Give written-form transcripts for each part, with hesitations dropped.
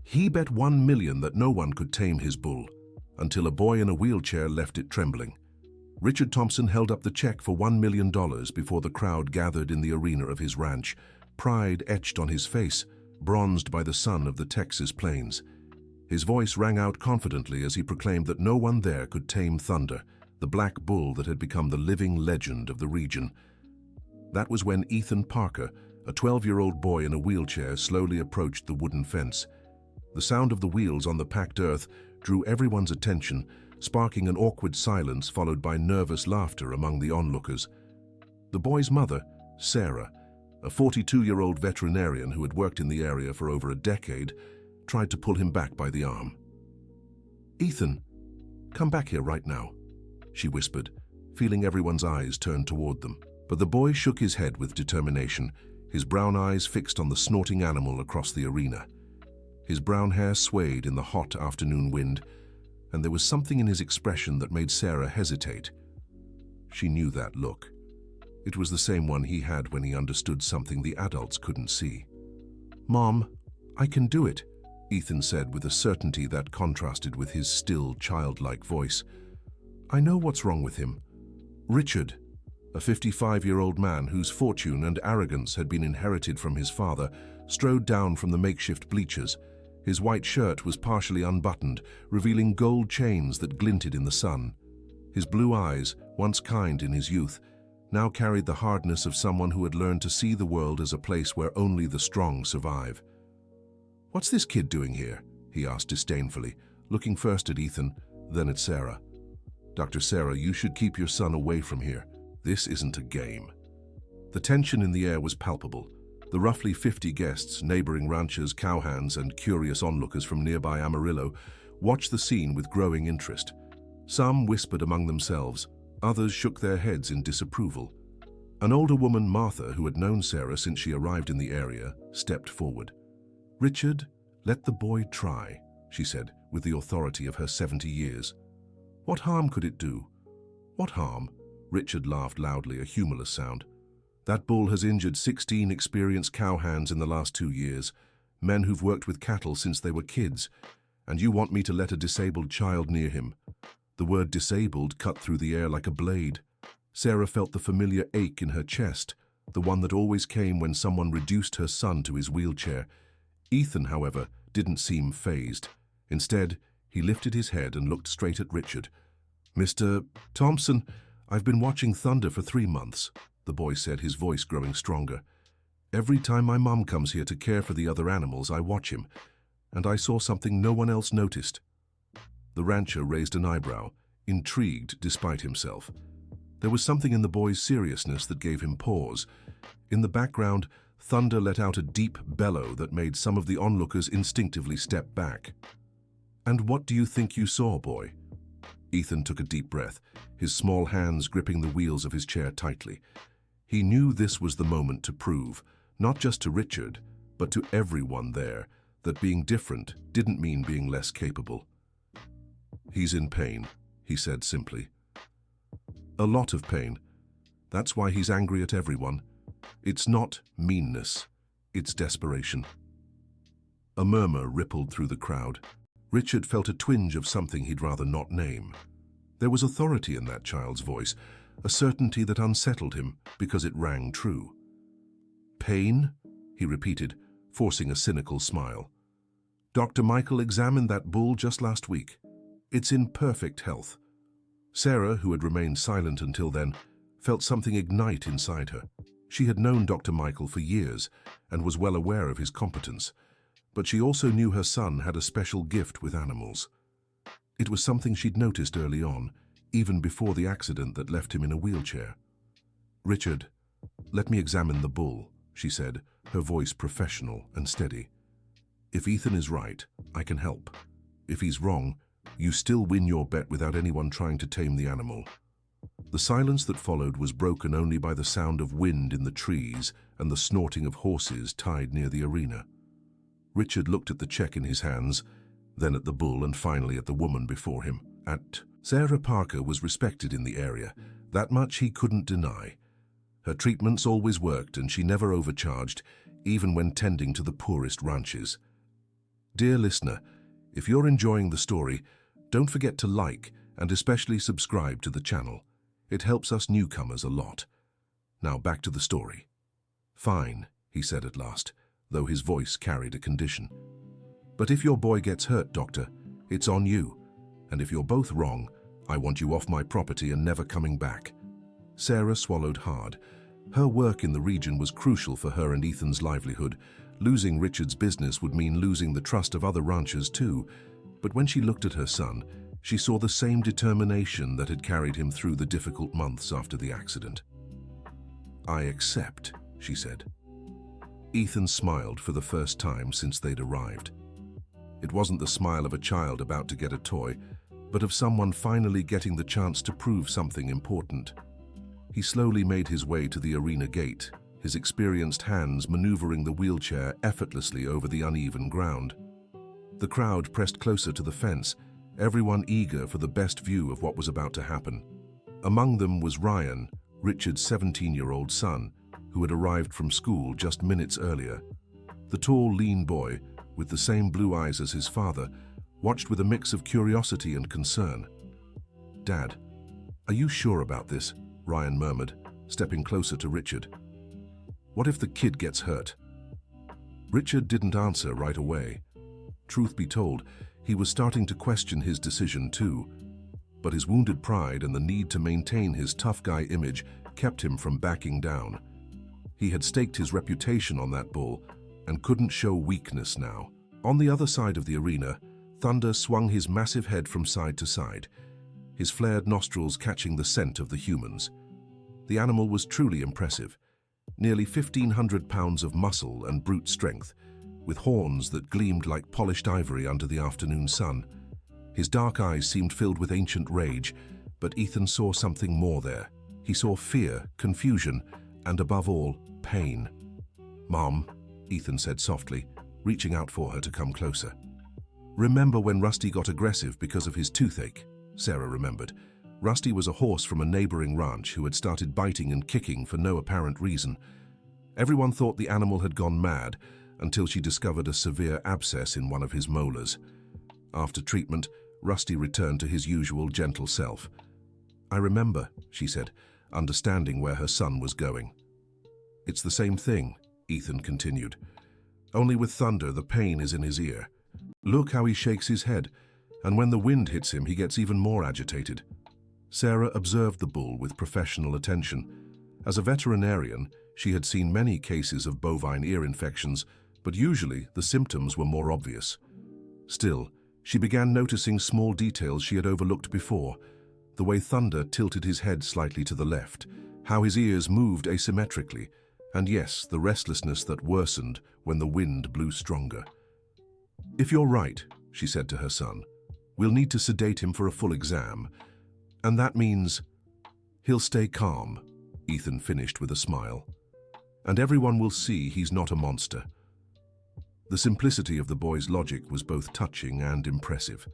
He bet 1 million that no one could tame his bull, until a boy in a wheelchair left it trembling. Richard Thompson held up the check for $1 million before the crowd gathered in the arena of his ranch, pride etched on his face, bronzed by the sun of the Texas plains. His voice rang out confidently as he proclaimed that no one there could tame Thunder, the black bull that had become the living legend of the region. That was when Ethan Parker, a 12-year-old boy in a wheelchair, slowly approached the wooden fence. The sound of the wheels on the packed earth drew everyone's attention, sparking an awkward silence followed by nervous laughter among the onlookers. The boy's mother, Sarah, a 42-year-old veterinarian who had worked in the area for over a decade, tried to pull him back by the arm. "Ethan, come back here right now," she whispered, feeling everyone's eyes turn toward them. But the boy shook his head with determination, his brown eyes fixed on the snorting animal across the arena. His brown hair swayed in the hot afternoon wind, and there was something in his expression that made Sarah hesitate. She knew that look. It was the same one he had when he understood something the adults couldn't see. "Mom, I can do it," Ethan said with a certainty that contrasted with his still, childlike voice. "I know what's wrong with him. Richard," a 55-year-old man whose fortune and arrogance had been inherited from his father, strode down from the makeshift bleachers. His white shirt was partially unbuttoned, revealing gold chains that glinted in the sun. His blue eyes, once kind in his youth, now carried the hardness of someone who had learned to see the world as a place where only the strong survive. "What's this kid doing here?" he asked disdainfully, looking first at Ethan, then at Sarah. "Dr. Sarah, you should keep your son away from here. This isn't a game." The tension in the air was palpable. The roughly 50 guests, neighboring ranchers, cowhands, and curious onlookers from nearby Amarillo, watched the scene with growing interest. Some whispered among themselves, others shook their heads in disapproval. An older woman, Martha, who had known Sarah since she arrived in the area, stepped forward. "Richard, let the boy try," she said, with the authority of her 70 years. "What harm could it do?" "What harm?" Richard laughed loudly, a humorless sound. "That bull has injured 16 experienced cowhands in the last 2 years, men who've worked with cattle since they were kids, and you want me to let a disabled child near him?" The word disabled cut through the air like a blade. Sarah felt the familiar ache in her chest, the one that always came when someone reduced her son to his wheelchair. Ethan, however, didn't seem fazed. Instead, he lifted his head and looked straight at Richard. "Mr. Thompson, I've been watching Thunder for 3 months, the boy said, his voice growing stronger. "Every time my mom comes here to care for the other animals, I watch him, and I saw something no one else noticed." The rancher raised an eyebrow, intrigued despite himself. There was something in the boy's seriousness that gave him pause. In the background, Thunder let out a deep bellow that made some of the onlookers instinctively step back. "And what do you think you saw, boy?" Ethan took a deep breath, his small hands gripping the wheels of his chair tightly. He knew this was the moment to prove, not just to Richard, but to everyone there, that being different didn't mean being less capable. "He's in pain," he said simply. "A lot of pain. That's why he's angry at everyone. It's not meanness, it's desperation." A murmur rippled through the crowd. Richard felt a twinge of something he'd rather not name. There was authority in that child's voice, a certainty that unsettled him because it rang true. "Pain?" he repeated, forcing a cynical smile. "Dr. Michael examined that bull just last week. It's in perfect health." Sarah, who had remained silent until then, felt something ignite inside her. She had known Dr. Michael for years and was well aware of his competence, but she also knew her son had a special gift with animals. It was something she'd noticed early on, even before the accident that left him in a wheelchair. "Richard, let me examine the bull," she said, her voice professional and steady. "If Ethan is right, I can help. If he's wrong, you still win your bet without anyone trying to tame the animal." The silence that followed was broken only by the sound of wind in the trees and the snorting of horses tied near the arena. Richard looked at the check in his hands, then at the bull and finally at the woman before him. Sarah Parker was respected in the area. That much he couldn't deny. Her treatments always worked and she never overcharged, even when tending to the poorest ranches. Dear listener, if you're enjoying the story, don't forget to like and especially subscribe to the channel. It helps us newcomers a lot. Now back to the story. Fine, he said at last, though his voice carried a condition. But if your boy gets hurt, Doctor, it's on you. And if you're both wrong, I want you off my property and never coming back. Sarah swallowed hard. Her work in the region was crucial for her and Ethan's livelihood. Losing Richard's business would mean losing the trust of other ranchers too. But when she looked at her son, she saw the same determination that had carried him through the difficult months after the accident. I accept, she said. Ethan smiled for the first time since they'd arrived. It wasn't the smile of a child about to get a toy, but of someone finally getting the chance to prove something important. He slowly made his way to the arena gate, his experienced hands maneuvering the wheelchair effortlessly over the uneven ground. The crowd pressed closer to the fence, everyone eager for the best view of what was about to happen. Among them was Ryan, Richard's 17-year-old son, who had arrived from school just minutes earlier. The tall, lean boy, with the same blue eyes as his father, watched with a mix of curiosity and concern. "Dad, are you sure about this?" Ryan murmured, stepping closer to Richard. "What if the kid gets hurt?" Richard didn't answer right away. Truth be told, he was starting to question his decision too, but his wounded pride and the need to maintain his tough guy image kept him from backing down. He had staked his reputation on that bull and couldn't show weakness now. On the other side of the arena, Thunder swung his massive head from side to side, his flared nostrils catching the scent of the humans. The animal was truly impressive, nearly 1,500 pounds of muscle and brute strength, with horns that gleamed like polished ivory under the afternoon sun. His dark eyes seemed filled with ancient rage, but Ethan saw something more there. He saw fear, confusion, and above all, pain. "Mom," Ethan said softly, reaching out for her to come closer. "Remember when Rusty got aggressive because of his toothache?" Sarah remembered. Rusty was a horse from a neighboring ranch who had started biting and kicking for no apparent reason. Everyone thought the animal had gone mad until she discovered a severe abscess in one of his molars. After treatment, Rusty returned to his usual gentle self. "I remember," she said, understanding where her son was going. "It's the same thing," Ethan continued. "Only with Thunder, the pain is in his ear. Look how he shakes his head, and when the wind hits him, he gets even more agitated." Sarah observed the bull with professional attention. As a veterinarian, she had seen many cases of bovine ear infections, but usually the symptoms were more obvious. Still, she began noticing small details she had overlooked before: the way Thunder tilted his head slightly to the left, how his ears moved asymmetrically, and yes, the restlessness that worsened when the wind blew stronger. "If you're right," she said to her son, "we'll need to sedate him for a full exam. And that means—" "He'll stay calm," Ethan finished with a smile. "And everyone will see he's not a monster." The simplicity of the boy's logic was both touching and impressive.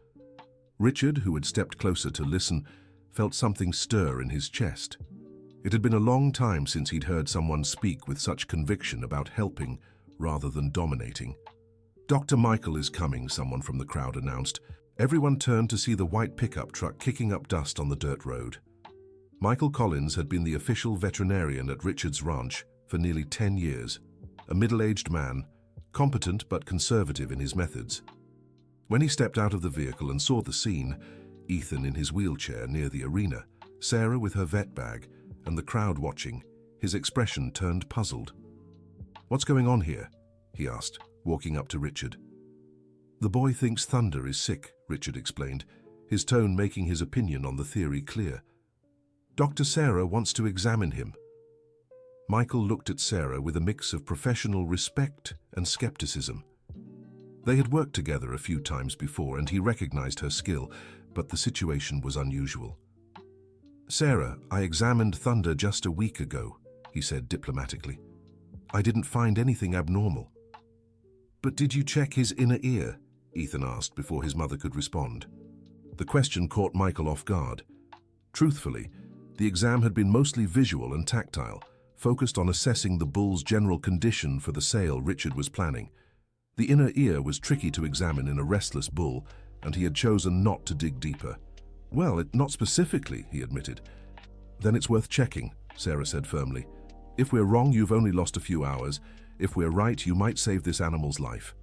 Richard, who had stepped closer to listen, felt something stir in his chest. It had been a long time since he'd heard someone speak with such conviction about helping rather than dominating. "Dr. Michael is coming," someone from the crowd announced. Everyone turned to see the white pickup truck kicking up dust on the dirt road. Michael Collins had been the official veterinarian at Richard's ranch for nearly 10 years, a middle-aged man, competent but conservative in his methods. When he stepped out of the vehicle and saw the scene, Ethan in his wheelchair near the arena, Sarah with her vet bag, and the crowd watching, his expression turned puzzled. "What's going on here?" he asked, walking up to Richard. "The boy thinks Thunder is sick," Richard explained, his tone making his opinion on the theory clear. "Dr. Sarah wants to examine him." Michael looked at Sarah with a mix of professional respect and skepticism. They had worked together a few times before, and he recognized her skill, but the situation was unusual. "Sarah, I examined Thunder just a week ago," he said diplomatically. "I didn't find anything abnormal." "But did you check his inner ear?" Ethan asked before his mother could respond. The question caught Michael off guard. Truthfully, the exam had been mostly visual and tactile, focused on assessing the bull's general condition for the sale Richard was planning. The inner ear was tricky to examine in a restless bull, and he had chosen not to dig deeper. "Well, not specifically," he admitted. "Then it's worth checking," Sarah said firmly. "If we're wrong, you've only lost a few hours. If we're right, you might save this animal's life."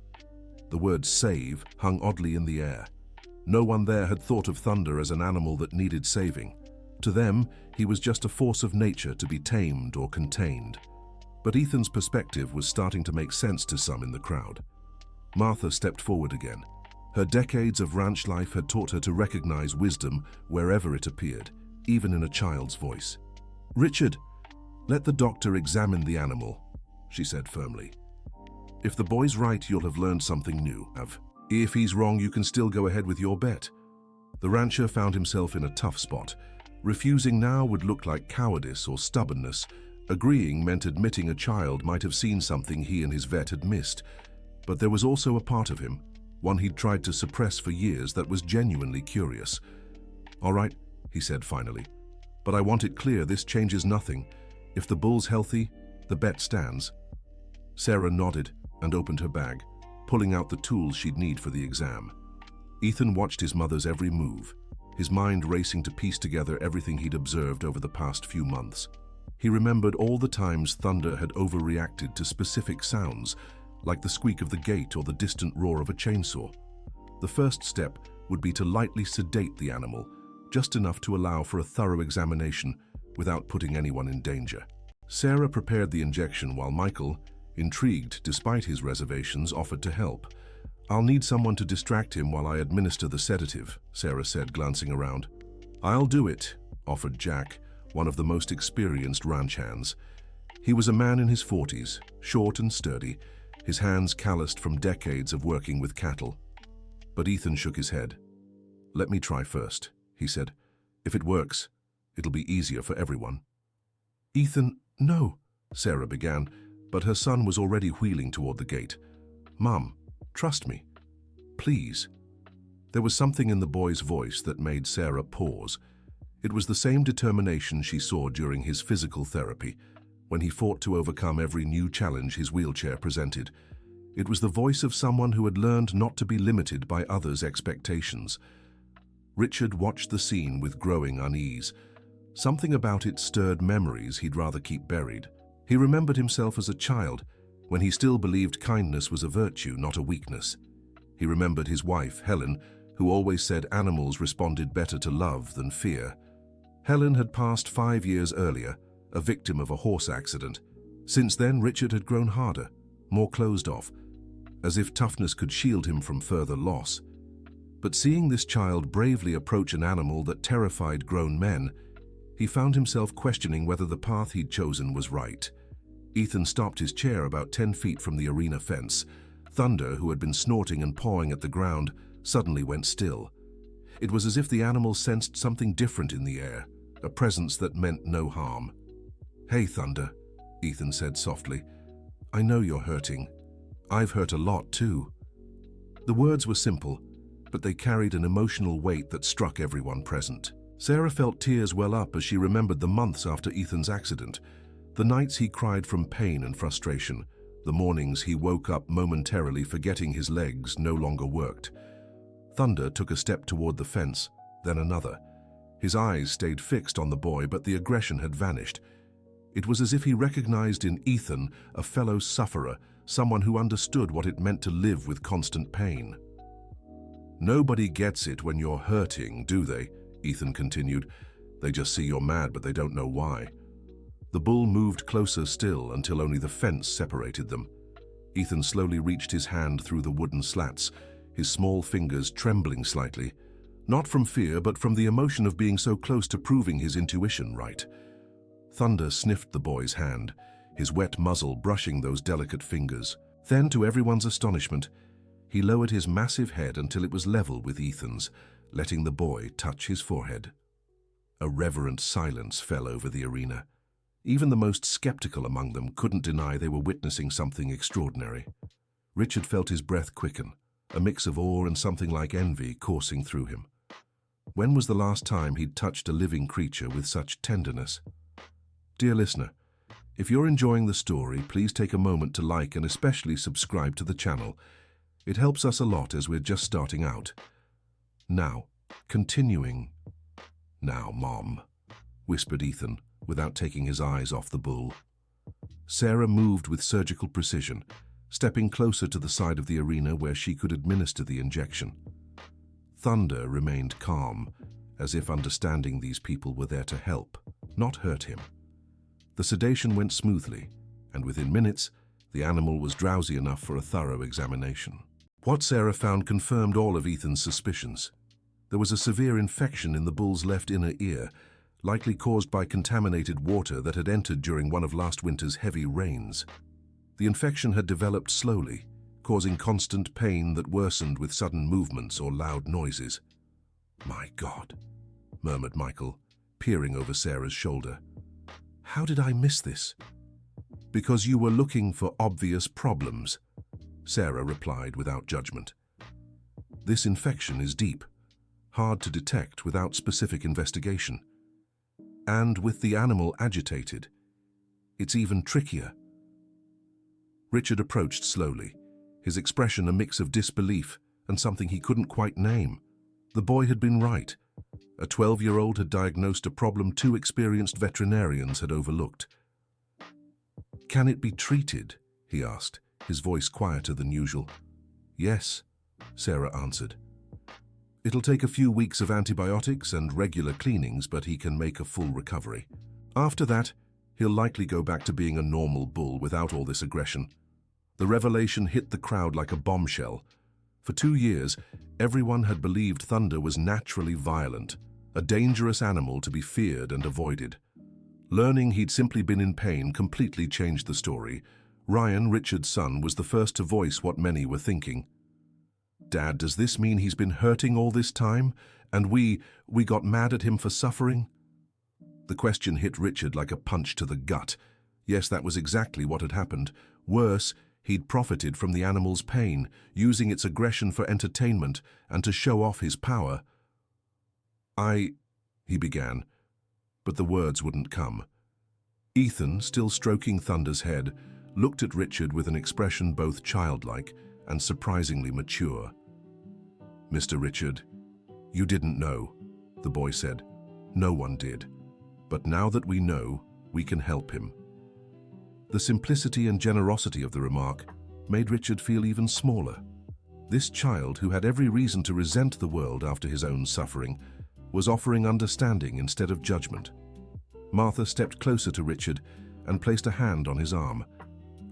The word "save" hung oddly in the air. No one there had thought of Thunder as an animal that needed saving. To them, he was just a force of nature to be tamed or contained. But Ethan's perspective was starting to make sense to some in the crowd. Martha stepped forward again. Her decades of ranch life had taught her to recognize wisdom wherever it appeared, even in a child's voice. "Richard, let the doctor examine the animal," she said firmly. "If the boy's right, you'll have learned something new. If he's wrong, you can still go ahead with your bet." The rancher found himself in a tough spot. Refusing now would look like cowardice or stubbornness. Agreeing meant admitting a child might have seen something he and his vet had missed. But there was also a part of him, one he'd tried to suppress for years, that was genuinely curious. "All right," he said finally. "But I want it clear this changes nothing. If the bull's healthy, the bet stands." Sarah nodded and opened her bag, pulling out the tools she'd need for the exam. Ethan watched his mother's every move, his mind racing to piece together everything he'd observed over the past few months. He remembered all the times Thunder had overreacted to specific sounds, like the squeak of the gate or the distant roar of a chainsaw. The first step would be to lightly sedate the animal, just enough to allow for a thorough examination without putting anyone in danger. Sarah prepared the injection while Michael, intrigued despite his reservations, offered to help. "I'll need someone to distract him while I administer the sedative," Sarah said, glancing around. "I'll do it," offered Jack, one of the most experienced ranch hands. He was a man in his 40s, short and sturdy, his hands calloused from decades of working with cattle. But Ethan shook his head. "Let me try first," he said. "If it works, it'll be easier for everyone." "Ethan, no," Sarah began, but her son was already wheeling toward the gate. "Mom, trust me. Please." There was something in the boy's voice that made Sarah pause. It was the same determination she saw during his physical therapy, when he fought to overcome every new challenge his wheelchair presented. It was the voice of someone who had learned not to be limited by others' expectations. Richard watched the scene with growing unease. Something about it stirred memories he'd rather keep buried. He remembered himself as a child, when he still believed kindness was a virtue, not a weakness. He remembered his wife, Helen, who always said animals responded better to love than fear. Helen had passed 5 years earlier, a victim of a horse accident. Since then, Richard had grown harder, more closed off, as if toughness could shield him from further loss. But seeing this child bravely approach an animal that terrified grown men, he found himself questioning whether the path he'd chosen was right. Ethan stopped his chair about 10 feet from the arena fence. Thunder, who had been snorting and pawing at the ground, suddenly went still. It was as if the animal sensed something different in the air, a presence that meant no harm. "Hey, Thunder," Ethan said softly. "I know you're hurting. I've hurt a lot too." The words were simple, but they carried an emotional weight that struck everyone present. Sarah felt tears well up as she remembered the months after Ethan's accident, the nights he cried from pain and frustration, the mornings he woke up momentarily forgetting his legs no longer worked. Thunder took a step toward the fence, then another. His eyes stayed fixed on the boy, but the aggression had vanished. It was as if he recognized in Ethan a fellow sufferer, someone who understood what it meant to live with constant pain. "Nobody gets it when you're hurting, do they?" Ethan continued. "They just see you're mad, but they don't know why." The bull moved closer still until only the fence separated them. Ethan slowly reached his hand through the wooden slats, his small fingers trembling slightly, not from fear but from the emotion of being so close to proving his intuition right. Thunder sniffed the boy's hand, his wet muzzle brushing those delicate fingers. Then, to everyone's astonishment, he lowered his massive head until it was level with Ethan's, letting the boy touch his forehead. A reverent silence fell over the arena. Even the most skeptical among them couldn't deny they were witnessing something extraordinary. Richard felt his breath quicken, a mix of awe and something like envy coursing through him. When was the last time he'd touched a living creature with such tenderness? Dear listener, if you're enjoying the story, please take a moment to like and especially subscribe to the channel. It helps us a lot as we're just starting out. Now, continuing. Now, Mom, whispered Ethan, without taking his eyes off the bull. Sarah moved with surgical precision, stepping closer to the side of the arena where she could administer the injection. Thunder remained calm, as if understanding these people were there to help, not hurt him. The sedation went smoothly, and within minutes, the animal was drowsy enough for a thorough examination. What Sarah found confirmed all of Ethan's suspicions. There was a severe infection in the bull's left inner ear, likely caused by contaminated water that had entered during one of last winter's heavy rains. The infection had developed slowly, causing constant pain that worsened with sudden movements or loud noises. "My God," murmured Michael, peering over Sarah's shoulder. "How did I miss this?" "Because you were looking for obvious problems," Sarah replied without judgment. "This infection is deep, hard to detect without specific investigation. And with the animal agitated, it's even trickier." Richard approached slowly, his expression a mix of disbelief and something he couldn't quite name. The boy had been right. A 12-year-old had diagnosed a problem 2 experienced veterinarians had overlooked. "Can it be treated?" he asked, his voice quieter than usual. "Yes," Sarah answered. "It'll take a few weeks of antibiotics and regular cleanings, but he can make a full recovery. After that, he'll likely go back to being a normal bull without all this aggression." The revelation hit the crowd like a bombshell. For 2 years, everyone had believed Thunder was naturally violent, a dangerous animal to be feared and avoided. Learning he'd simply been in pain completely changed the story. Ryan, Richard's son, was the first to voice what many were thinking. "Dad, does this mean he's been hurting all this time, and we got mad at him for suffering?" The question hit Richard like a punch to the gut. Yes, that was exactly what had happened. Worse, he'd profited from the animal's pain, using its aggression for entertainment and to show off his power. He began, but the words wouldn't come. Ethan, still stroking Thunder's head, looked at Richard with an expression both childlike and surprisingly mature. "Mr. Richard, you didn't know," the boy said. "No one did. But now that we know, we can help him." The simplicity and generosity of the remark made Richard feel even smaller. This child, who had every reason to resent the world after his own suffering, was offering understanding instead of judgment. Martha stepped closer to Richard and placed a hand on his arm.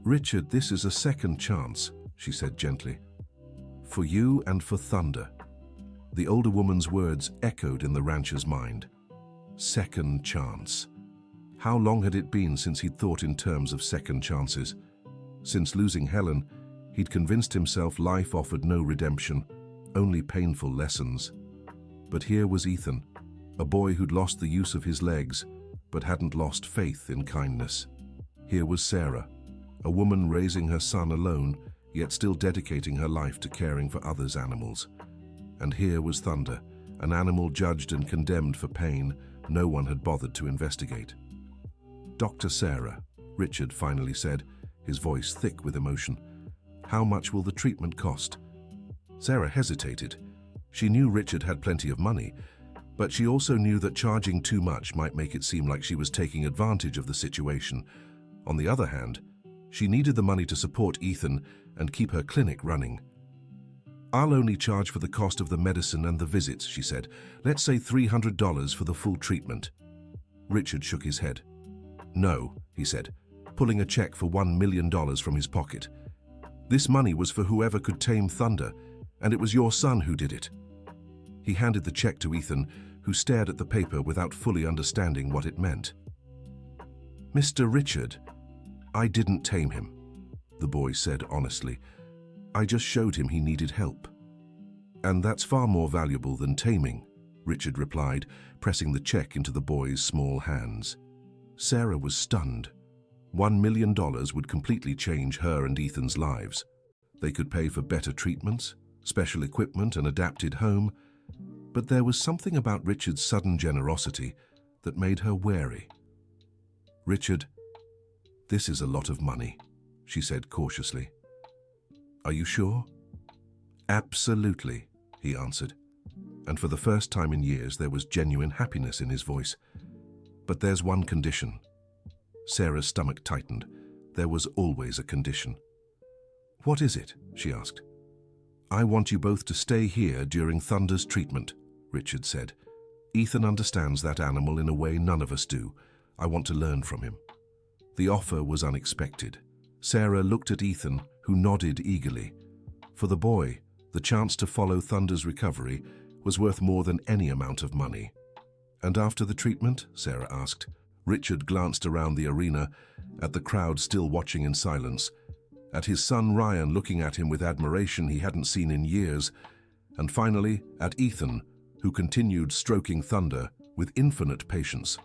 "Richard, this is a second chance," she said gently. "For you and for Thunder." The older woman's words echoed in the rancher's mind. Second chance. How long had it been since he'd thought in terms of second chances? Since losing Helen, he'd convinced himself life offered no redemption, only painful lessons. But here was Ethan, a boy who'd lost the use of his legs, but hadn't lost faith in kindness. Here was Sarah, a woman raising her son alone, yet still dedicating her life to caring for others' animals. And here was Thunder, an animal judged and condemned for pain no one had bothered to investigate. "Dr. Sarah," Richard finally said, his voice thick with emotion. "How much will the treatment cost?" Sarah hesitated. She knew Richard had plenty of money, but she also knew that charging too much might make it seem like she was taking advantage of the situation. On the other hand, she needed the money to support Ethan and keep her clinic running. "I'll only charge for the cost of the medicine and the visits," she said. "Let's say $300 for the full treatment." Richard shook his head. "No," he said, pulling a check for $1 million from his pocket. "This money was for whoever could tame Thunder, and it was your son who did it." He handed the check to Ethan, who stared at the paper without fully understanding what it meant. "Mr. Richard, I didn't tame him," the boy said honestly. "I just showed him he needed help." "And that's far more valuable than taming," Richard replied, pressing the check into the boy's small hands. Sarah was stunned. $1 million would completely change her and Ethan's lives. They could pay for better treatments, special equipment, and adapted home. But there was something about Richard's sudden generosity that made her wary. "Richard, this is a lot of money," she said cautiously. "Are you sure?" Absolutely, he answered, and for the first time in years there was genuine happiness in his voice. But there's one condition. Sarah's stomach tightened. There was always a condition. What is it? She asked. I want you both to stay here during Thunder's treatment, Richard said. Ethan understands that animal in a way none of us do. I want to learn from him. The offer was unexpected. Sarah looked at Ethan, who nodded eagerly. For the boy, the chance to follow Thunder's recovery was worth more than any amount of money. And after the treatment? Sarah asked. Richard glanced around the arena, at the crowd still watching in silence, at his son Ryan looking at him with admiration he hadn't seen in years, and finally at Ethan, who continued stroking Thunder with infinite patience.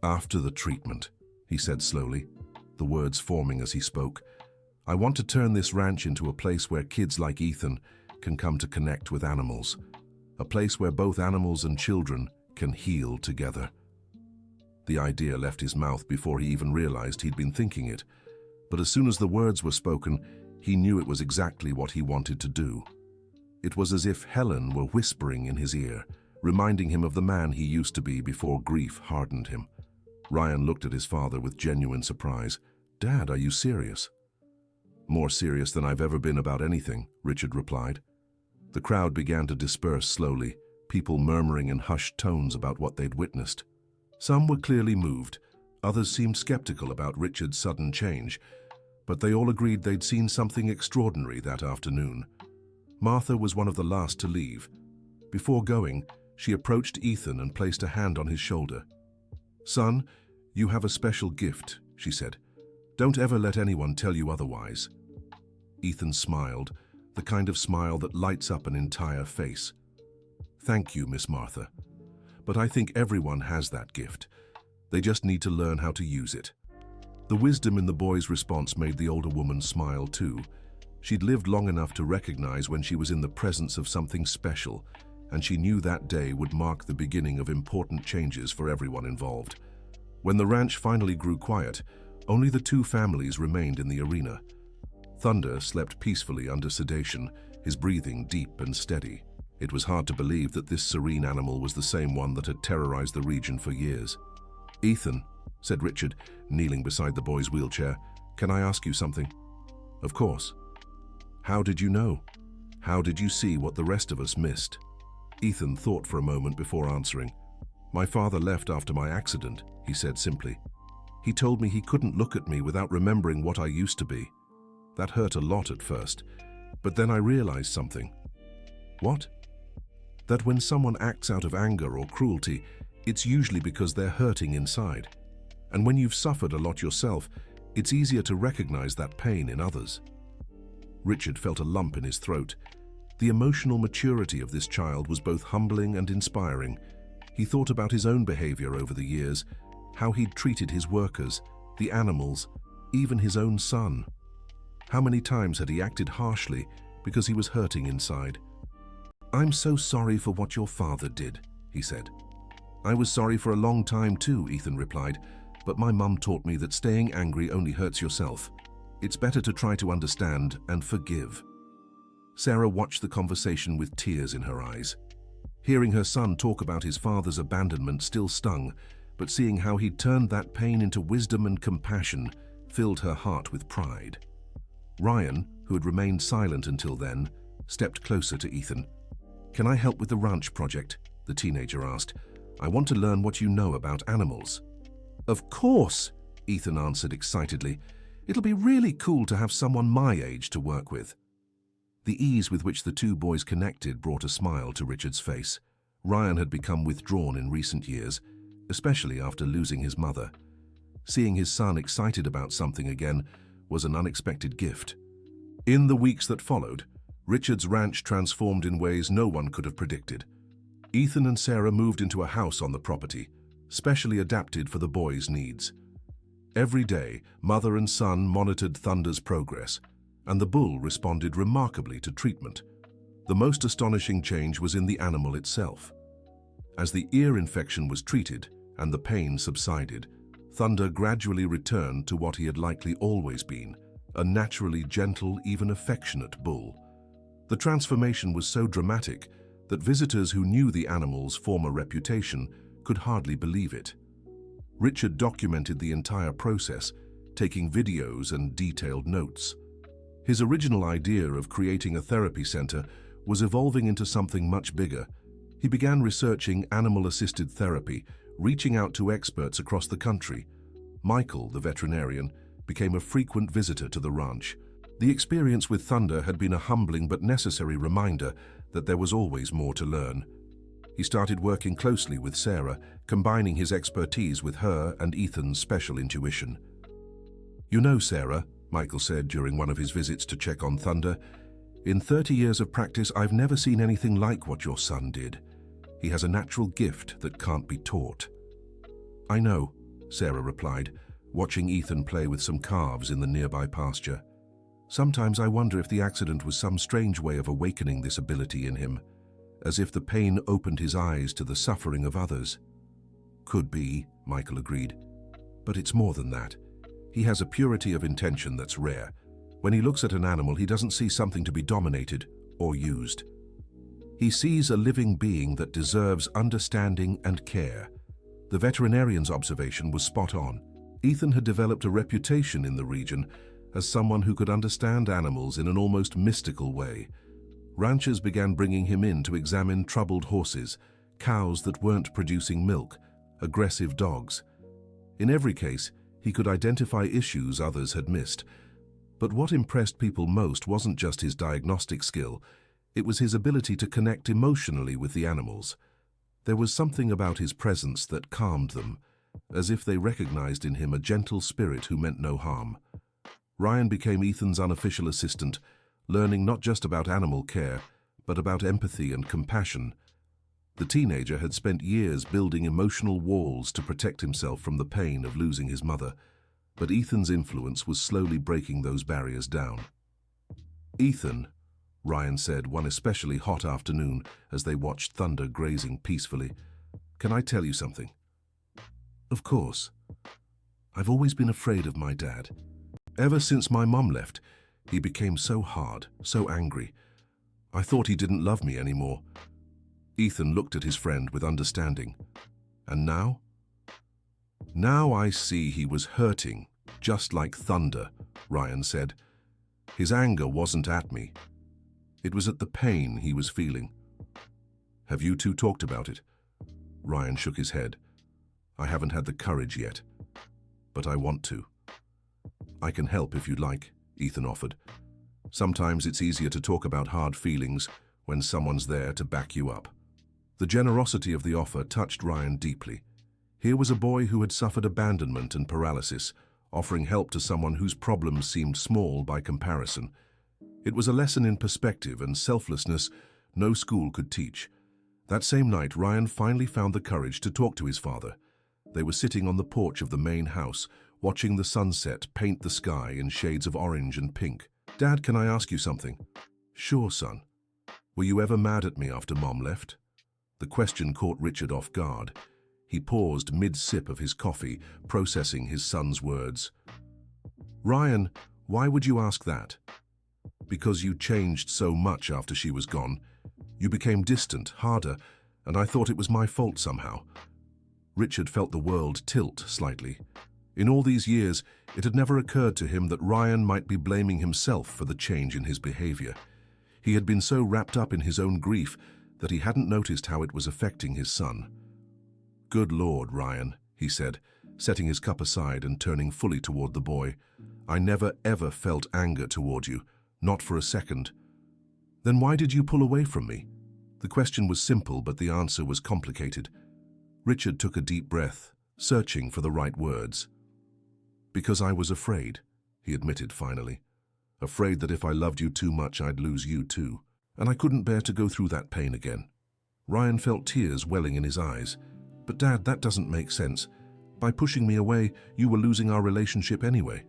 After the treatment, he said slowly, the words forming as he spoke, I want to turn this ranch into a place where kids like Ethan can come to connect with animals, a place where both animals and children can heal together. The idea left his mouth before he even realized he'd been thinking it, but as soon as the words were spoken, he knew it was exactly what he wanted to do. It was as if Helen were whispering in his ear, reminding him of the man he used to be before grief hardened him. Ryan looked at his father with genuine surprise. Dad, are you serious? More serious than I've ever been about anything, Richard replied. The crowd began to disperse slowly, people murmuring in hushed tones about what they'd witnessed. Some were clearly moved, others seemed skeptical about Richard's sudden change, but they all agreed they'd seen something extraordinary that afternoon. Martha was one of the last to leave. Before going, she approached Ethan and placed a hand on his shoulder. Son, you have a special gift, she said. Don't ever let anyone tell you otherwise. Ethan smiled, the kind of smile that lights up an entire face. Thank you, Miss Martha. But I think everyone has that gift. They just need to learn how to use it. The wisdom in the boy's response made the older woman smile too. She'd lived long enough to recognize when she was in the presence of something special, and she knew that day would mark the beginning of important changes for everyone involved. When the ranch finally grew quiet, only the two families remained in the arena. Thunder slept peacefully under sedation, his breathing deep and steady. It was hard to believe that this serene animal was the same one that had terrorized the region for years. Ethan, said Richard, kneeling beside the boy's wheelchair, can I ask you something? Of course. How did you know? How did you see what the rest of us missed? Ethan thought for a moment before answering. My father left after my accident, he said simply. He told me he couldn't look at me without remembering what I used to be. That hurt a lot at first, but then I realized something. What? That when someone acts out of anger or cruelty, it's usually because they're hurting inside. And when you've suffered a lot yourself, it's easier to recognize that pain in others. Richard felt a lump in his throat. The emotional maturity of this child was both humbling and inspiring. He thought about his own behavior over the years, how he'd treated his workers, the animals, even his own son. How many times had he acted harshly because he was hurting inside? I'm so sorry for what your father did, he said. I was sorry for a long time too, Ethan replied, but my mum taught me that staying angry only hurts yourself. It's better to try to understand and forgive. Sarah watched the conversation with tears in her eyes. Hearing her son talk about his father's abandonment still stung, but seeing how he'd turned that pain into wisdom and compassion filled her heart with pride. Ryan, who had remained silent until then, stepped closer to Ethan. Can I help with the ranch project? The teenager asked. I want to learn what you know about animals. Of course, Ethan answered excitedly. It'll be really cool to have someone my age to work with. The ease with which the two boys connected brought a smile to Richard's face. Ryan had become withdrawn in recent years, especially after losing his mother. Seeing his son excited about something again was an unexpected gift. In the weeks that followed, Richard's ranch transformed in ways no one could have predicted. Ethan and Sarah moved into a house on the property, specially adapted for the boys' needs. Every day, mother and son monitored Thunder's progress, and the bull responded remarkably to treatment. The most astonishing change was in the animal itself. As the ear infection was treated and the pain subsided, Thunder gradually returned to what he had likely always been, a naturally gentle, even affectionate bull. The transformation was so dramatic that visitors who knew the animal's former reputation could hardly believe it. Richard documented the entire process, taking videos and detailed notes. His original idea of creating a therapy center was evolving into something much bigger. He began researching animal-assisted therapy, reaching out to experts across the country. Michael, the veterinarian, became a frequent visitor to the ranch. The experience with Thunder had been a humbling but necessary reminder that there was always more to learn. He started working closely with Sarah, combining his expertise with her and Ethan's special intuition. "You know, Sarah," Michael said during one of his visits to check on Thunder, "in 30 years of practice, I've never seen anything like what your son did. He has a natural gift that can't be taught." "I know," Sarah replied, watching Ethan play with some calves in the nearby pasture. "Sometimes I wonder if the accident was some strange way of awakening this ability in him, as if the pain opened his eyes to the suffering of others." "Could be," Michael agreed. "But it's more than that. He has a purity of intention that's rare. When he looks at an animal, he doesn't see something to be dominated or used. He sees a living being that deserves understanding and care." The veterinarian's observation was spot on. Ethan had developed a reputation in the region as someone who could understand animals in an almost mystical way. Ranchers began bringing him in to examine troubled horses, cows that weren't producing milk, aggressive dogs. In every case, he could identify issues others had missed. But what impressed people most wasn't just his diagnostic skill, it was his ability to connect emotionally with the animals. There was something about his presence that calmed them, as if they recognized in him a gentle spirit who meant no harm. Ryan became Ethan's unofficial assistant, learning not just about animal care, but about empathy and compassion. The teenager had spent years building emotional walls to protect himself from the pain of losing his mother, but Ethan's influence was slowly breaking those barriers down. "Ethan," Ryan said one especially hot afternoon as they watched Thunder grazing peacefully, "can I tell you something?" "Of course. I've always been afraid of my dad. Ever since my mom left, he became so hard, so angry. I thought he didn't love me anymore." Ethan looked at his friend with understanding. "And now?" "Now I see he was hurting, just like Thunder," Ryan said. "His anger wasn't at me. It was at the pain he was feeling." "Have you two talked about it?" Ryan shook his head. "I haven't had the courage yet, but I want to." "I can help if you'd like," Ethan offered. "Sometimes it's easier to talk about hard feelings when someone's there to back you up." The generosity of the offer touched Ryan deeply. Here was a boy who had suffered abandonment and paralysis, offering help to someone whose problems seemed small by comparison. It was a lesson in perspective and selflessness no school could teach. That same night, Ryan finally found the courage to talk to his father. They were sitting on the porch of the main house, watching the sunset paint the sky in shades of orange and pink. "Dad, can I ask you something?" "Sure, son." "Were you ever mad at me after Mom left?" The question caught Richard off guard. He paused mid-sip of his coffee, processing his son's words. "Ryan, why would you ask that?" "Because you changed so much after she was gone. You became distant, harder, and I thought it was my fault somehow." Richard felt the world tilt slightly. In all these years, it had never occurred to him that Ryan might be blaming himself for the change in his behavior. He had been so wrapped up in his own grief that he hadn't noticed how it was affecting his son. "Good Lord, Ryan," he said, setting his cup aside and turning fully toward the boy. "I never ever felt anger toward you, not for a second." "Then why did you pull away from me?" The question was simple, but the answer was complicated. Richard took a deep breath, searching for the right words. "Because I was afraid," he admitted finally. "Afraid that if I loved you too much, I'd lose you too. And I couldn't bear to go through that pain again." Ryan felt tears welling in his eyes. "But Dad, that doesn't make sense. By pushing me away, you were losing our relationship anyway."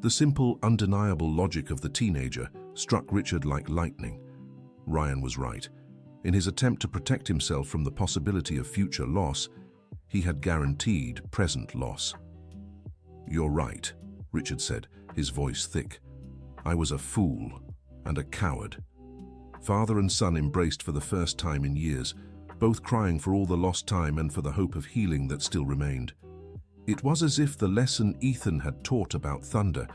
The simple, undeniable logic of the teenager struck Richard like lightning. Ryan was right. In his attempt to protect himself from the possibility of future loss, he had guaranteed present loss. "You're right," Richard said, his voice thick. "I was a fool and a coward. Father and son embraced for the first time in years, both crying for all the lost time and for the hope of healing that still remained. It was as if the lesson Ethan had taught about thunder,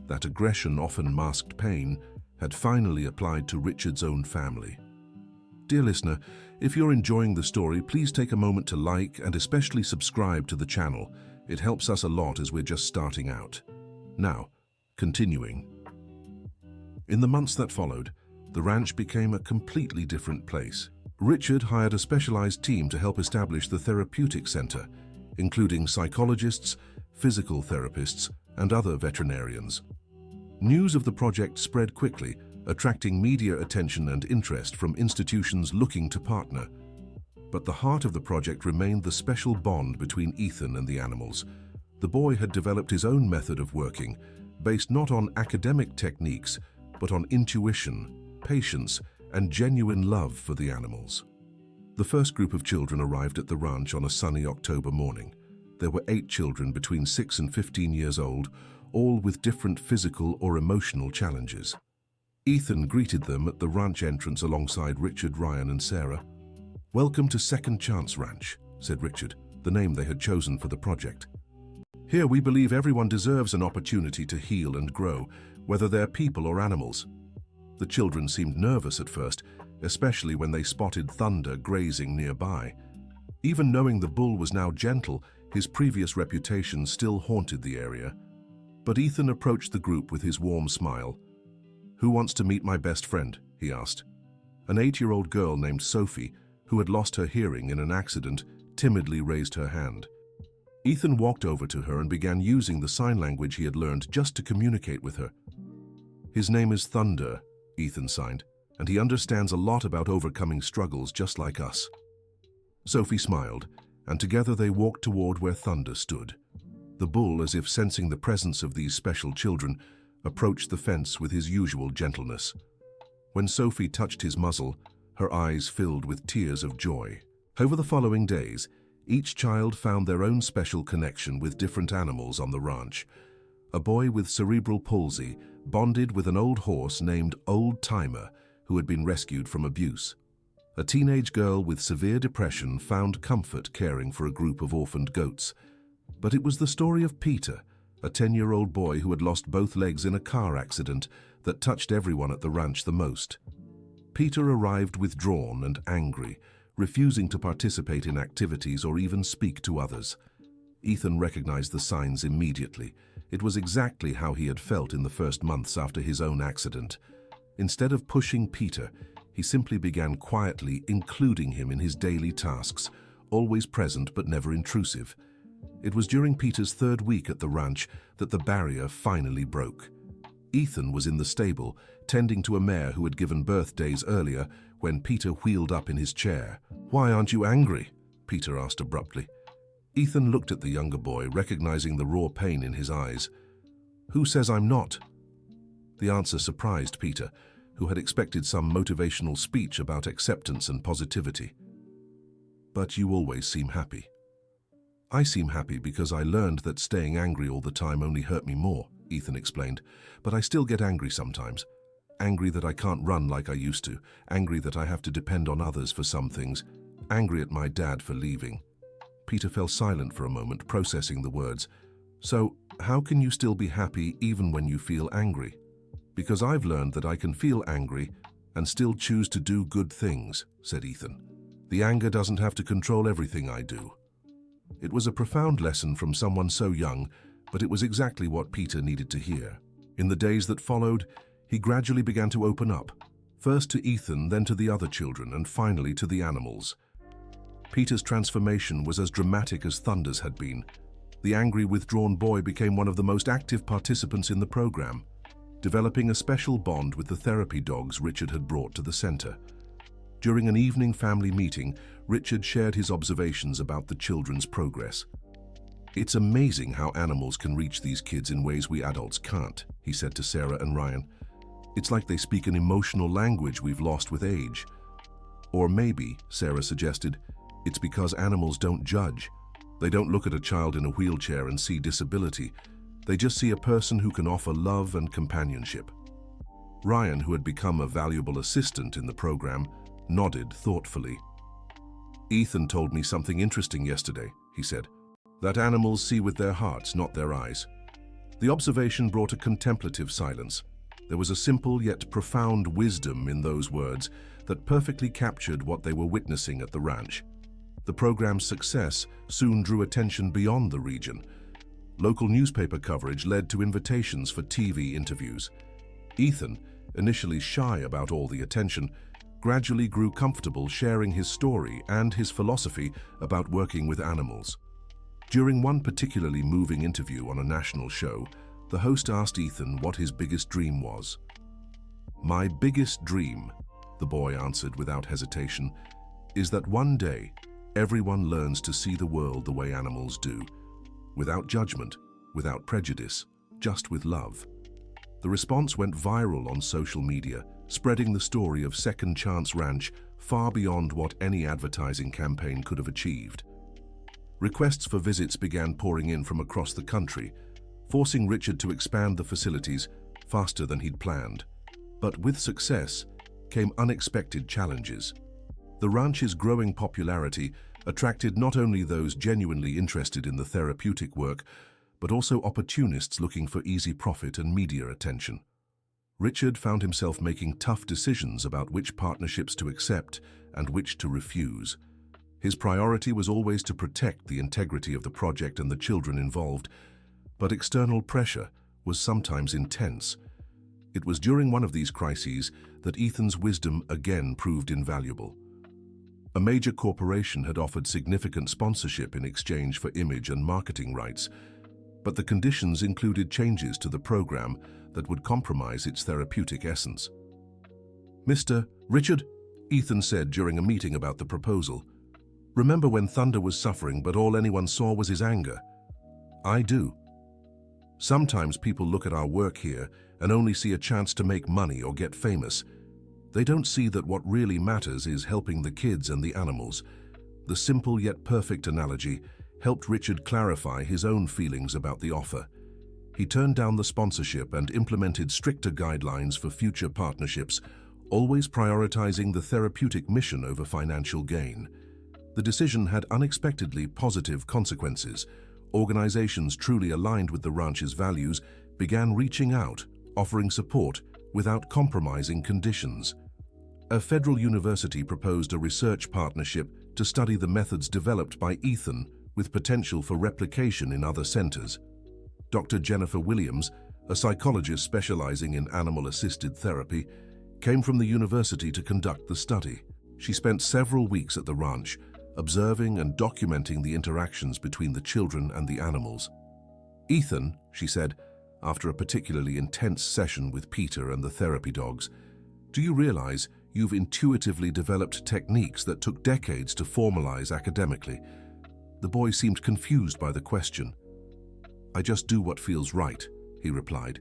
that aggression often masked pain, had finally applied to Richard's own family. Dear listener, if you're enjoying the story, please take a moment to like and especially subscribe to the channel. It helps us a lot as we're just starting out. Now, continuing. In the months that followed, the ranch became a completely different place. Richard hired a specialized team to help establish the therapeutic center, including psychologists, physical therapists, and other veterinarians. News of the project spread quickly, attracting media attention and interest from institutions looking to partner. But the heart of the project remained the special bond between Ethan and the animals. The boy had developed his own method of working, based not on academic techniques, but on intuition, patience, and genuine love for the animals. The first group of children arrived at the ranch on a sunny October morning. There were 8 children between 6 and 15 years old, all with different physical or emotional challenges. Ethan greeted them at the ranch entrance alongside Richard, Ryan, and Sarah. "Welcome to Second Chance Ranch," said Richard, the name they had chosen for the project. "Here we believe everyone deserves an opportunity to heal and grow, whether they're people or animals." The children seemed nervous at first, especially when they spotted Thunder grazing nearby. Even knowing the bull was now gentle, his previous reputation still haunted the area. But Ethan approached the group with his warm smile. "Who wants to meet my best friend?" he asked. An 8-year-old girl named Sophie, who had lost her hearing in an accident, timidly raised her hand. Ethan walked over to her and began using the sign language he had learned just to communicate with her. "His name is Thunder," Ethan signed, "and he understands a lot about overcoming struggles just like us." Sophie smiled, and together they walked toward where Thunder stood. The bull, as if sensing the presence of these special children, approached the fence with his usual gentleness. When Sophie touched his muzzle, her eyes filled with tears of joy. Over the following days, each child found their own special connection with different animals on the ranch. A boy with cerebral palsy bonded with an old horse named Old Tame, who had been rescued from abuse. A teenage girl with severe depression found comfort caring for a group of orphaned goats. But it was the story of Peter, a 10-year-old boy who had lost both legs in a car accident, that touched everyone at the ranch the most. Peter arrived withdrawn and angry, refusing to participate in activities or even speak to others. Ethan recognized the signs immediately. It was exactly how he had felt in the first months after his own accident. Instead of pushing Peter, he simply began quietly including him in his daily tasks, always present but never intrusive. It was during Peter's 3rd week at the ranch that the barrier finally broke. Ethan was in the stable, tending to a mare who had given birth days earlier, when Peter wheeled up in his chair. "Why aren't you angry?" Peter asked abruptly. Ethan looked at the younger boy, recognizing the raw pain in his eyes. "Who says I'm not?" The answer surprised Peter, who had expected some motivational speech about acceptance and positivity. "But you always seem happy." "I seem happy because I learned that staying angry all the time only hurt me more," Ethan explained. "But I still get angry sometimes. Angry that I can't run like I used to. Angry that I have to depend on others for some things. Angry at my dad for leaving." Peter fell silent for a moment, processing the words. "So, how can you still be happy even when you feel angry?" "Because I've learned that I can feel angry and still choose to do good things," said Ethan. "The anger doesn't have to control everything I do." It was a profound lesson from someone so young, but it was exactly what Peter needed to hear. In the days that followed, he gradually began to open up, first to Ethan, then to the other children, and finally to the animals. Peter's transformation was as dramatic as Thunder's had been. The angry, withdrawn boy became one of the most active participants in the program, developing a special bond with the therapy dogs Richard had brought to the center. During an evening family meeting, Richard shared his observations about the children's progress. "It's amazing how animals can reach these kids in ways we adults can't," he said to Sarah and Ryan. "It's like they speak an emotional language we've lost with age." Or maybe, Sarah suggested, it's because animals don't judge. They don't look at a child in a wheelchair and see disability. They just see a person who can offer love and companionship. Ryan, who had become a valuable assistant in the program, nodded thoughtfully. "Ethan told me something interesting yesterday," he said. "That animals see with their hearts, not their eyes." The observation brought a contemplative silence. There was a simple yet profound wisdom in those words that perfectly captured what they were witnessing at the ranch. The program's success soon drew attention beyond the region. Local newspaper coverage led to invitations for TV interviews. Ethan, initially shy about all the attention, gradually grew comfortable sharing his story and his philosophy about working with animals. During one particularly moving interview on a national show, the host asked Ethan what his biggest dream was. "My biggest dream," the boy answered without hesitation, "is that one day everyone learns to see the world the way animals do, without judgment, without prejudice, just with love." The response went viral on social media, spreading the story of Second Chance Ranch far beyond what any advertising campaign could have achieved. Requests for visits began pouring in from across the country, forcing Richard to expand the facilities faster than he'd planned. But with success came unexpected challenges. The ranch's growing popularity attracted not only those genuinely interested in the therapeutic work, but also opportunists looking for easy profit and media attention. Richard found himself making tough decisions about which partnerships to accept and which to refuse. His priority was always to protect the integrity of the project and the children involved, but external pressure was sometimes intense. It was during one of these crises that Ethan's wisdom again proved invaluable. A major corporation had offered significant sponsorship in exchange for image and marketing rights, but the conditions included changes to the program that would compromise its therapeutic essence. "Mr. Richard," Ethan said during a meeting about the proposal, "remember when Thunder was suffering but all anyone saw was his anger?" "I do. Sometimes people look at our work here and only see a chance to make money or get famous. They don't see that what really matters is helping the kids and the animals." The simple yet perfect analogy helped Richard clarify his own feelings about the offer. He turned down the sponsorship and implemented stricter guidelines for future partnerships, always prioritizing the therapeutic mission over financial gain. The decision had unexpectedly positive consequences. Organizations truly aligned with the ranch's values began reaching out, offering support without compromising conditions. A federal university proposed a research partnership to study the methods developed by Ethan with potential for replication in other centers. Dr. Jennifer Williams, a psychologist specializing in animal-assisted therapy, came from the university to conduct the study. She spent several weeks at the ranch, observing and documenting the interactions between the children and the animals. "Ethan," she said, after a particularly intense session with Peter and the therapy dogs, "do you realize you've intuitively developed techniques that took decades to formalize academically?" The boy seemed confused by the question. "I just do what feels right," he replied.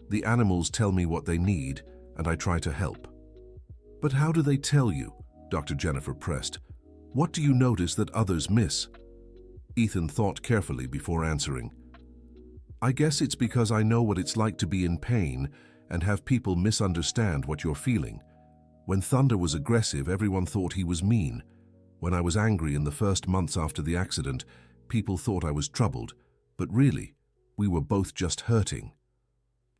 "The animals tell me what they need, and I try to help." "But how do they tell you?" Dr. Jennifer pressed. "What do you notice that others miss?" Ethan thought carefully before answering. "I guess it's because I know what it's like to be in pain and have people misunderstand what you're feeling. When Thunder was aggressive, everyone thought he was mean. When I was angry in the first months after the accident, people thought I was troubled, but really, we were both just hurting."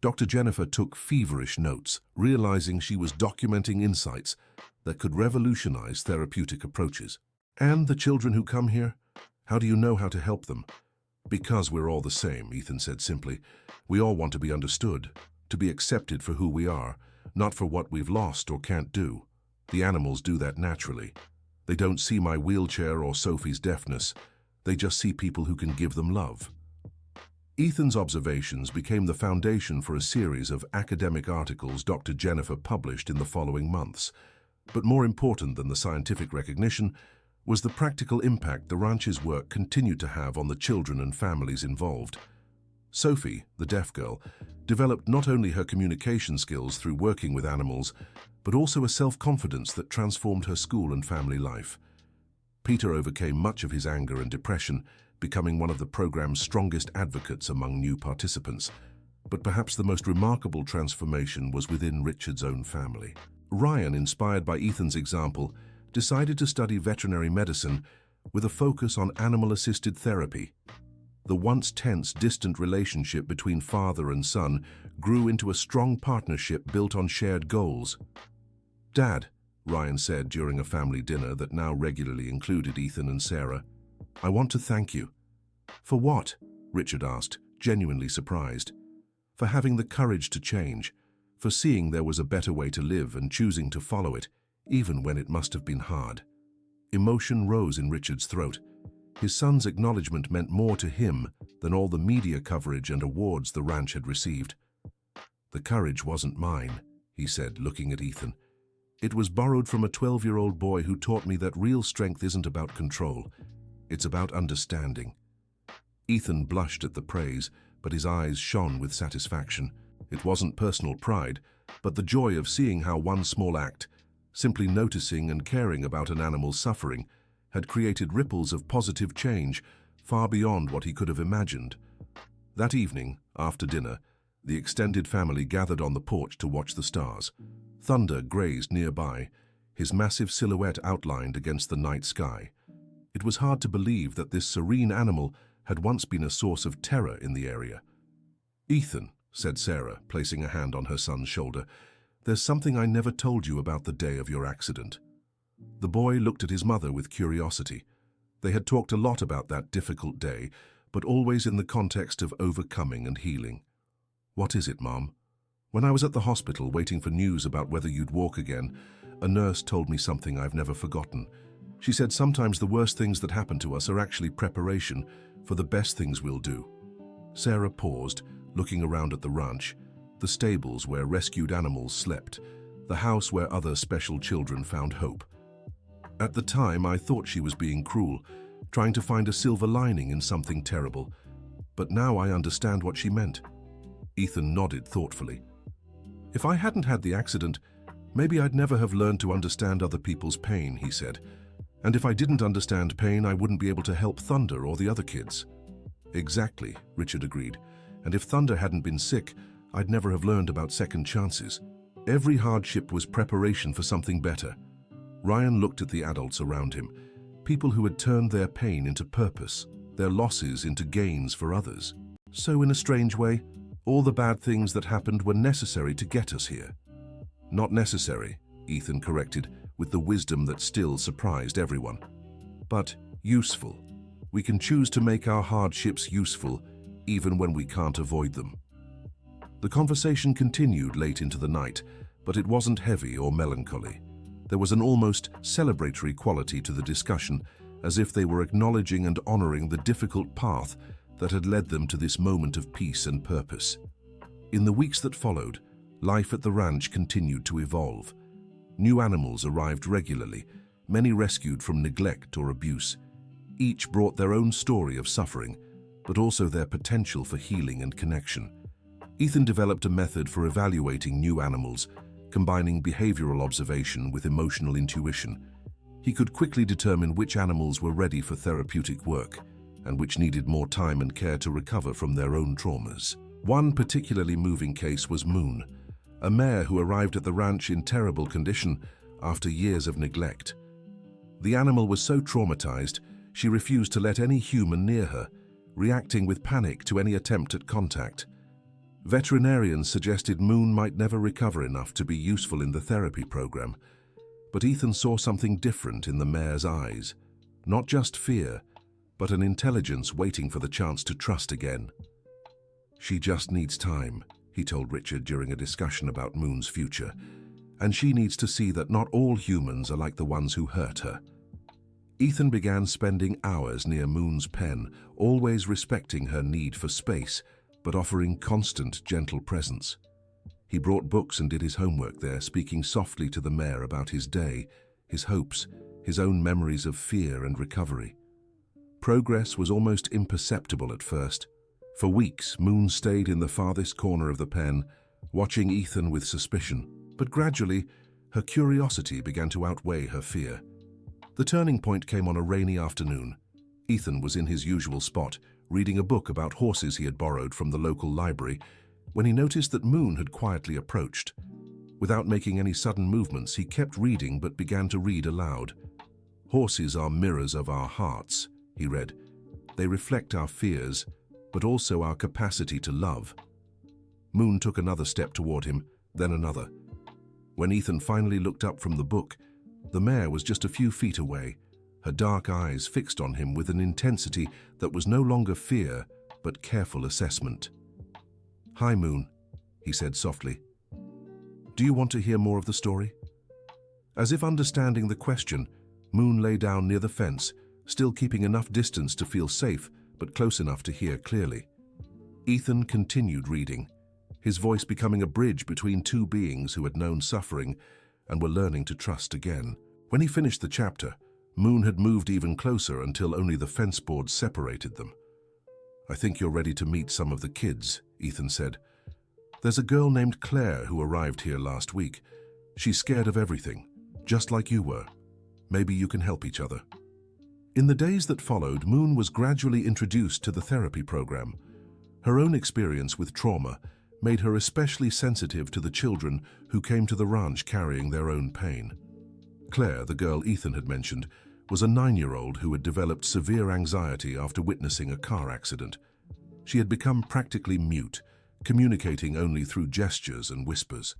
Dr. Jennifer took feverish notes, realizing she was documenting insights that could revolutionize therapeutic approaches. "And the children who come here? How do you know how to help them?" "Because we're all the same," Ethan said simply. "We all want to be understood, to be accepted for who we are, not for what we've lost or can't do. The animals do that naturally. They don't see my wheelchair or Sophie's deafness. They just see people who can give them love." Ethan's observations became the foundation for a series of academic articles Dr. Jennifer published in the following months. But more important than the scientific recognition was the practical impact the ranch's work continued to have on the children and families involved. Sophie, the deaf girl, developed not only her communication skills through working with animals, but also a self-confidence that transformed her school and family life. Peter overcame much of his anger and depression, becoming one of the program's strongest advocates among new participants. But perhaps the most remarkable transformation was within Richard's own family. Ryan, inspired by Ethan's example, decided to study veterinary medicine with a focus on animal-assisted therapy. The once tense, distant relationship between father and son grew into a strong partnership built on shared goals. "Dad," Ryan said during a family dinner that now regularly included Ethan and Sarah, "I want to thank you." "For what?" Richard asked, genuinely surprised. "For having the courage to change, for seeing there was a better way to live and choosing to follow it, even when it must have been hard." Emotion rose in Richard's throat. His son's acknowledgement meant more to him than all the media coverage and awards the ranch had received. "The courage wasn't mine," he said, looking at Ethan. "It was borrowed from a 12-year-old boy who taught me that real strength isn't about control. It's about understanding." Ethan blushed at the praise, but his eyes shone with satisfaction. It wasn't personal pride, but the joy of seeing how one small act, simply noticing and caring about an animal's suffering, had created ripples of positive change far beyond what he could have imagined. That evening, after dinner, the extended family gathered on the porch to watch the stars. Thunder grazed nearby, his massive silhouette outlined against the night sky. It was hard to believe that this serene animal had once been a source of terror in the area. "Ethan," said Sarah, placing a hand on her son's shoulder, "there's something I never told you about the day of your accident." The boy looked at his mother with curiosity. They had talked a lot about that difficult day, but always in the context of overcoming and healing. "What is it, Mom?" "When I was at the hospital waiting for news about whether you'd walk again, a nurse told me something I've never forgotten. She said sometimes the worst things that happen to us are actually preparation for the best things we'll do." Sarah paused, looking around at the ranch, the stables where rescued animals slept, the house where other special children found hope. "At the time, I thought she was being cruel, trying to find a silver lining in something terrible. But now I understand what she meant." Ethan nodded thoughtfully. "If I hadn't had the accident, maybe I'd never have learned to understand other people's pain," he said. "And if I didn't understand pain, I wouldn't be able to help Thunder or the other kids." "Exactly," Richard agreed. "And if Thunder hadn't been sick, I'd never have learned about second chances. Every hardship was preparation for something better." Ryan looked at the adults around him, people who had turned their pain into purpose, their losses into gains for others. "So in a strange way, all the bad things that happened were necessary to get us here." "Not necessary," Ethan corrected, with the wisdom that still surprised everyone. "But useful. We can choose to make our hardships useful, even when we can't avoid them." The conversation continued late into the night, but it wasn't heavy or melancholy. There was an almost celebratory quality to the discussion, as if they were acknowledging and honoring the difficult path that had led them to this moment of peace and purpose. In the weeks that followed, life at the ranch continued to evolve. New animals arrived regularly, many rescued from neglect or abuse. Each brought their own story of suffering, but also their potential for healing and connection. Ethan developed a method for evaluating new animals, combining behavioral observation with emotional intuition. He could quickly determine which animals were ready for therapeutic work and which needed more time and care to recover from their own traumas. One particularly moving case was Moon, a mare who arrived at the ranch in terrible condition after years of neglect. The animal was so traumatized, she refused to let any human near her, reacting with panic to any attempt at contact. Veterinarians suggested Moon might never recover enough to be useful in the therapy program, but Ethan saw something different in the mare's eyes. Not just fear, but an intelligence waiting for the chance to trust again. "She just needs time," he told Richard during a discussion about Moon's future, "and she needs to see that not all humans are like the ones who hurt her." Ethan began spending hours near Moon's pen, always respecting her need for space, but offering constant, gentle presence. He brought books and did his homework there, speaking softly to the mare about his day, his hopes, his own memories of fear and recovery. Progress was almost imperceptible at first. For weeks, Moon stayed in the farthest corner of the pen, watching Ethan with suspicion, but gradually, her curiosity began to outweigh her fear. The turning point came on a rainy afternoon. Ethan was in his usual spot, reading a book about horses he had borrowed from the local library, when he noticed that Moon had quietly approached. Without making any sudden movements, he kept reading but began to read aloud. "Horses are mirrors of our hearts," he read. "They reflect our fears, but also our capacity to love." Moon took another step toward him, then another. When Ethan finally looked up from the book, the mare was just a few feet away, her dark eyes fixed on him with an intensity that was no longer fear, but careful assessment. "Hi, Moon," he said softly. "Do you want to hear more of the story?" As if understanding the question, Moon lay down near the fence, still keeping enough distance to feel safe, but close enough to hear clearly. Ethan continued reading, his voice becoming a bridge between two beings who had known suffering and were learning to trust again. When he finished the chapter, Moon had moved even closer until only the fence boards separated them. "I think you're ready to meet some of the kids," Ethan said. "There's a girl named Claire who arrived here last week. She's scared of everything, just like you were. Maybe you can help each other." In the days that followed, Moon was gradually introduced to the therapy program. Her own experience with trauma made her especially sensitive to the children who came to the ranch carrying their own pain. Claire, the girl Ethan had mentioned, was a 9-year-old who had developed severe anxiety after witnessing a car accident. She had become practically mute, communicating only through gestures and whispers.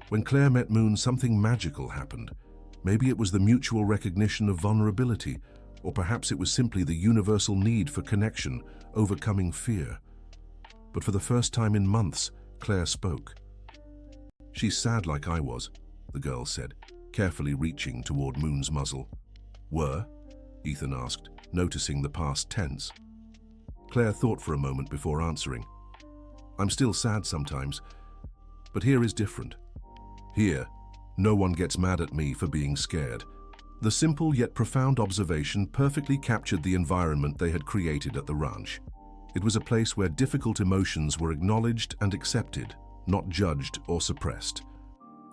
When Claire met Moon, something magical happened. Maybe it was the mutual recognition of vulnerability, or perhaps it was simply the universal need for connection, overcoming fear. But for the first time in months, Claire spoke. "She's sad like I was," the girl said, carefully reaching toward Moon's muzzle. "Were?" Ethan asked, noticing the past tense. Claire thought for a moment before answering. "I'm still sad sometimes, but here is different. Here, no one gets mad at me for being scared." The simple yet profound observation perfectly captured the environment they had created at the ranch. It was a place where difficult emotions were acknowledged and accepted, not judged or suppressed.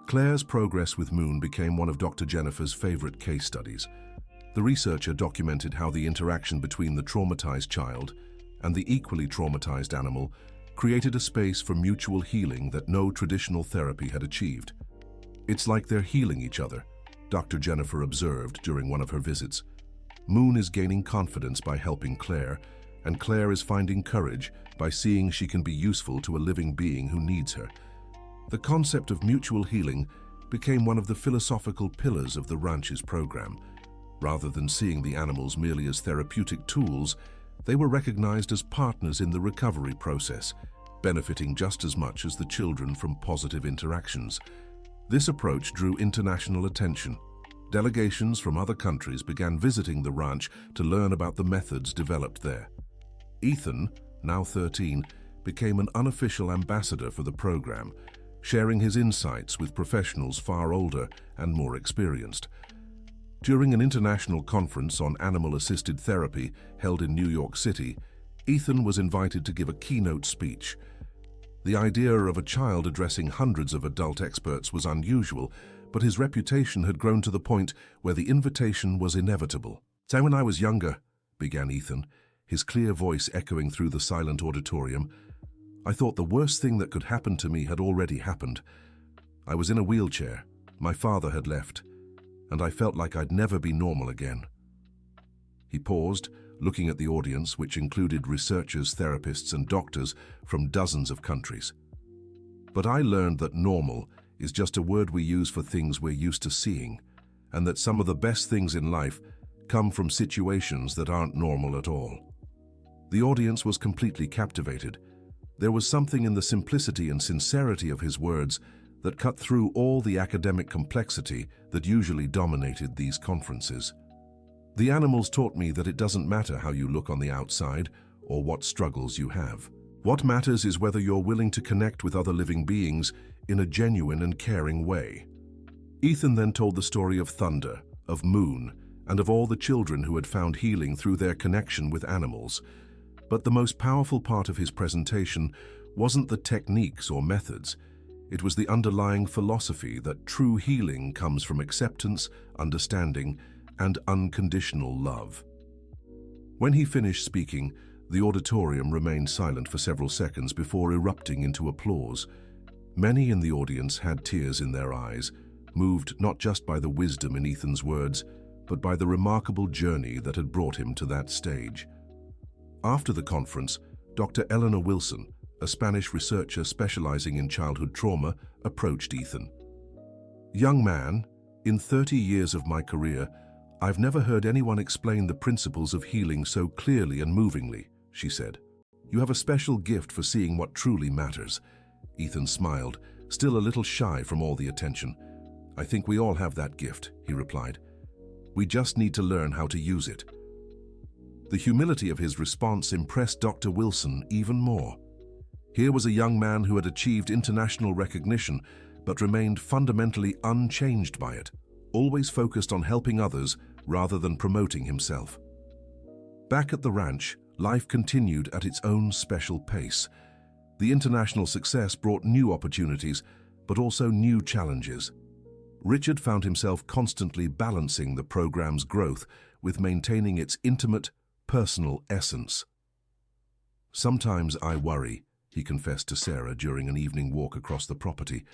Claire's progress with Moon became one of Dr. Jennifer's favorite case studies. The researcher documented how the interaction between the traumatized child and the equally traumatized animal created a space for mutual healing that no traditional therapy had achieved. "It's like they're healing each other," Dr. Jennifer observed during one of her visits. "Moon is gaining confidence by helping Claire, and Claire is finding courage by seeing she can be useful to a living being who needs her." The concept of mutual healing became one of the philosophical pillars of the ranch's program. Rather than seeing the animals merely as therapeutic tools, they were recognized as partners in the recovery process, benefiting just as much as the children from positive interactions. This approach drew international attention. Delegations from other countries began visiting the ranch to learn about the methods developed there. Ethan, now 13, became an unofficial ambassador for the program, sharing his insights with professionals far older and more experienced. During an international conference on animal-assisted therapy held in New York City, Ethan was invited to give a keynote speech. The idea of a child addressing hundreds of adult experts was unusual, but his reputation had grown to the point where the invitation was inevitable. "So when I was younger," began Ethan, his clear voice echoing through the silent auditorium, "I thought the worst thing that could happen to me had already happened. I was in a wheelchair, my father had left, and I felt like I'd never be normal again." He paused, looking at the audience, which included researchers, therapists, and doctors from dozens of countries. "But I learned that normal is just a word we use for things we're used to seeing, and that some of the best things in life come from situations that aren't normal at all." The audience was completely captivated. There was something in the simplicity and sincerity of his words that cut through all the academic complexity that usually dominated these conferences. "The animals taught me that it doesn't matter how you look on the outside or what struggles you have. What matters is whether you're willing to connect with other living beings in a genuine and caring way." Ethan then told the story of Thunder, of Moon, and of all the children who had found healing through their connection with animals. But the most powerful part of his presentation wasn't the techniques or methods. It was the underlying philosophy that true healing comes from acceptance, understanding, and unconditional love. When he finished speaking, The auditorium remained silent for several seconds before erupting into applause. Many in the audience had tears in their eyes, moved not just by the wisdom in Ethan's words, but by the remarkable journey that had brought him to that stage. After the conference, Dr. Eleanor Wilson, a Spanish researcher specializing in childhood trauma, approached Ethan. "Young man, in 30 years of my career, I've never heard anyone explain the principles of healing so clearly and movingly," she said. "You have a special gift for seeing what truly matters." Ethan smiled, still a little shy from all the attention. "I think we all have that gift," he replied. "We just need to learn how to use it." The humility of his response impressed Dr. Wilson even more. Here was a young man who had achieved international recognition, but remained fundamentally unchanged by it, always focused on helping others rather than promoting himself. Back at the ranch, life continued at its own special pace. The international success brought new opportunities, but also new challenges. Richard found himself constantly balancing the program's growth with maintaining its intimate, personal essence. "Sometimes I worry," he confessed to Sarah during an evening walk across the property,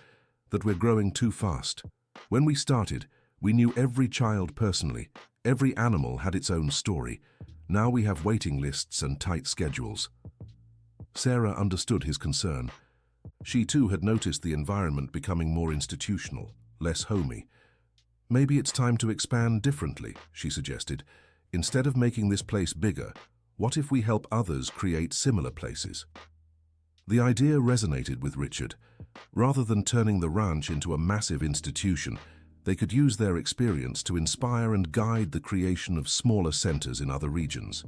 "that we're growing too fast. When we started, we knew every child personally. Every animal had its own story. Now we have waiting lists and tight schedules." Sarah understood his concern. She too had noticed the environment becoming more institutional, less homey. "Maybe it's time to expand differently," she suggested. "Instead of making this place bigger, what if we help others create similar places?" The idea resonated with Richard. Rather than turning the ranch into a massive institution, they could use their experience to inspire and guide the creation of smaller centers in other regions.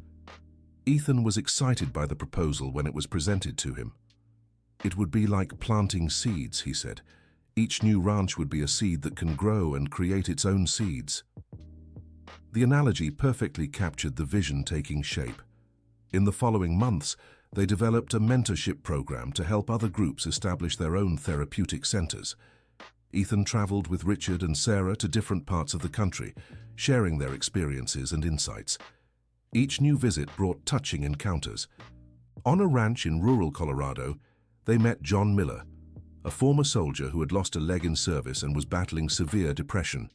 Ethan was excited by the proposal when it was presented to him. "It would be like planting seeds," he said. "Each new ranch would be a seed that can grow and create its own seeds." The analogy perfectly captured the vision taking shape. In the following months, they developed a mentorship program to help other groups establish their own therapeutic centers. Ethan traveled with Richard and Sarah to different parts of the country, sharing their experiences and insights. Each new visit brought touching encounters. On a ranch in rural Colorado, they met John Miller, a former soldier who had lost a leg in service and was battling severe depression.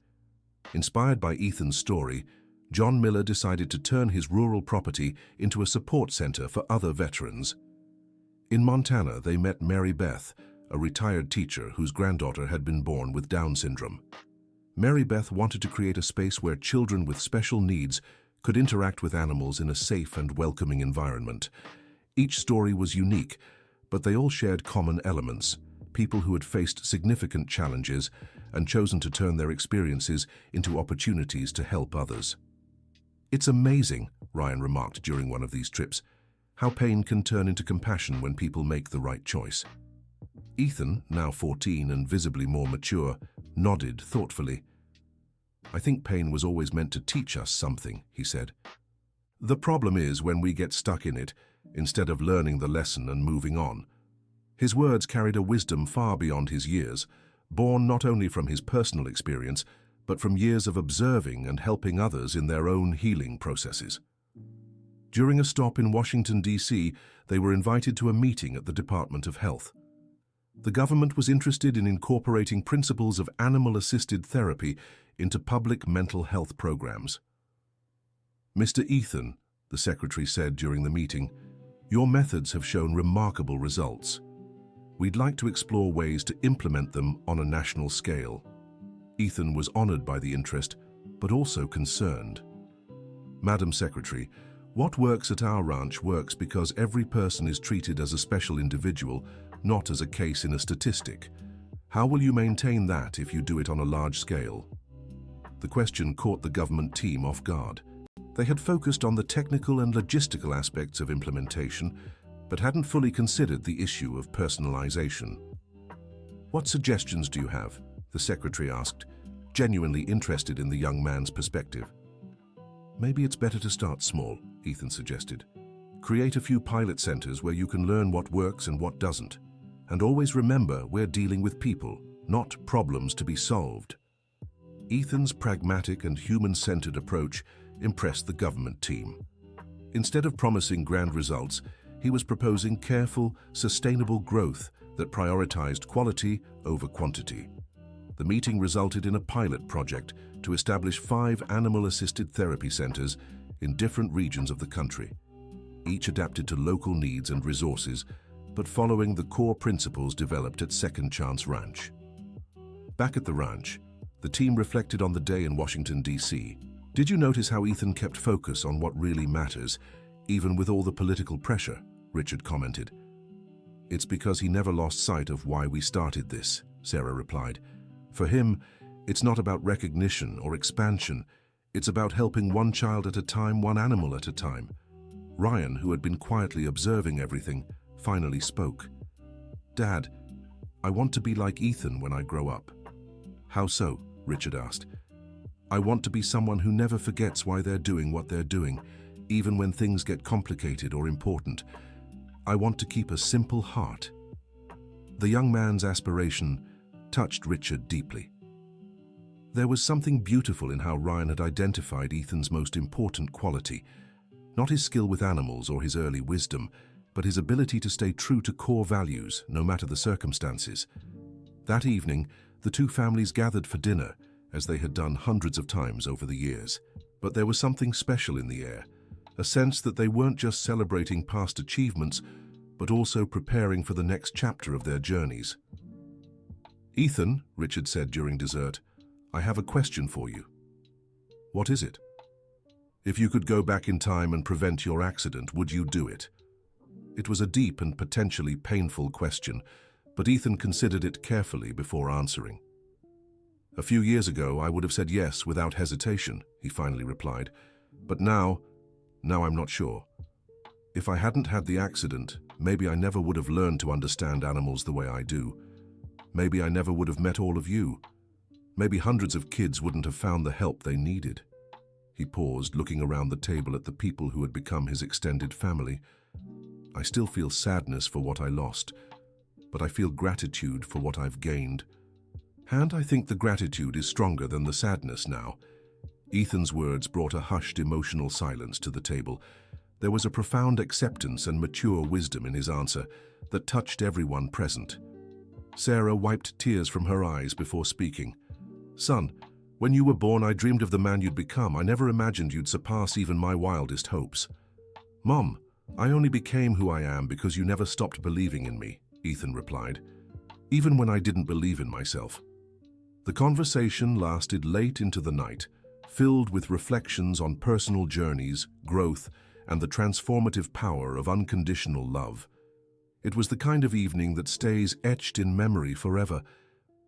Inspired by Ethan's story, John Miller decided to turn his rural property into a support center for other veterans. In Montana, they met Mary Beth, a retired teacher whose granddaughter had been born with Down syndrome. Mary Beth wanted to create a space where children with special needs could interact with animals in a safe and welcoming environment. Each story was unique, but they all shared common elements: people who had faced significant challenges and chosen to turn their experiences into opportunities to help others. "It's amazing," Ryan remarked during one of these trips, "how pain can turn into compassion when people make the right choice." Ethan, now 14 and visibly more mature, nodded thoughtfully. "I think pain was always meant to teach us something," he said. "The problem is when we get stuck in it, instead of learning the lesson and moving on." His words carried a wisdom far beyond his years, born not only from his personal experience, but from years of observing and helping others in their own healing processes. During a stop in Washington, D.C., they were invited to a meeting at the Department of Health. The government was interested in incorporating principles of animal-assisted therapy into public mental health programs. "Mr. Ethan," the secretary said during the meeting, "your methods have shown remarkable results. We'd like to explore ways to implement them on a national scale." Ethan was honored by the interest, but also concerned. "Madam Secretary, what works at our ranch works because every person is treated as a special individual, not as a case in a statistic. How will you maintain that if you do it on a large scale?" The question caught the government team off guard. They had focused on the technical and logistical aspects of implementation, but hadn't fully considered the issue of personalization. "What suggestions do you have?" the secretary asked, genuinely interested in the young man's perspective. "Maybe it's better to start small," Ethan suggested. "Create a few pilot centers where you can learn what works and what doesn't. And always remember, we're dealing with people, not problems to be solved." Ethan's pragmatic and human-centered approach impressed the government team. Instead of promising grand results, he was proposing careful, sustainable growth that prioritized quality over quantity. The meeting resulted in a pilot project to establish 5 animal-assisted therapy centers in different regions of the country, each adapted to local needs and resources, but following the core principles developed at Second Chance Ranch. Back at the ranch, the team reflected on the day in Washington, D.C. Did you notice how Ethan kept focus on what really matters, even with all the political pressure? Richard commented. It's because he never lost sight of why we started this, Sarah replied. For him, it's not about recognition or expansion. It's about helping one child at a time, one animal at a time. Ryan, who had been quietly observing everything, finally spoke. Dad, I want to be like Ethan when I grow up. How so? Richard asked. I want to be someone who never forgets why they're doing what they're doing, even when things get complicated or important. I want to keep a simple heart. The young man's aspiration touched Richard deeply. There was something beautiful in how Ryan had identified Ethan's most important quality, not his skill with animals or his early wisdom, but his ability to stay true to core values, no matter the circumstances. That evening, the two families gathered for dinner, as they had done hundreds of times over the years. But there was something special in the air, a sense that they weren't just celebrating past achievements, but also preparing for the next chapter of their journeys. Ethan, Richard said during dessert, I have a question for you. What is it? If you could go back in time and prevent your accident, would you do it? It was a deep and potentially painful question, but Ethan considered it carefully before answering. A few years ago, I would have said yes without hesitation, he finally replied. But now I'm not sure. If I hadn't had the accident, maybe I never would have learned to understand animals the way I do. Maybe I never would have met all of you. Maybe hundreds of kids wouldn't have found the help they needed. He paused, looking around the table at the people who had become his extended family. I still feel sadness for what I lost, but I feel gratitude for what I've gained. And I think the gratitude is stronger than the sadness now. Ethan's words brought a hushed emotional silence to the table. There was a profound acceptance and mature wisdom in his answer that touched everyone present. Sarah wiped tears from her eyes before speaking. Son, when you were born, I dreamed of the man you'd become. I never imagined you'd surpass even my wildest hopes. Mom, I only became who I am because you never stopped believing in me, Ethan replied, even when I didn't believe in myself. The conversation lasted late into the night, filled with reflections on personal journeys, growth, and the transformative power of unconditional love. It was the kind of evening that stays etched in memory forever,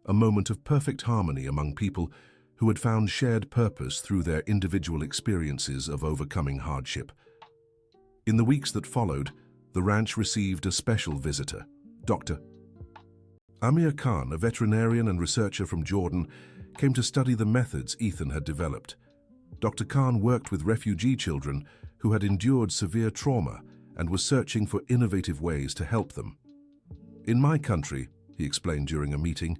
a moment of perfect harmony among people who had found shared purpose through their individual experiences of overcoming hardship. In the weeks that followed, the ranch received a special visitor, Dr. Amir Khan, a veterinarian and researcher from Jordan, came to study the methods Ethan had developed. Dr. Khan worked with refugee children who had endured severe trauma and was searching for innovative ways to help them. In my country, he explained during a meeting,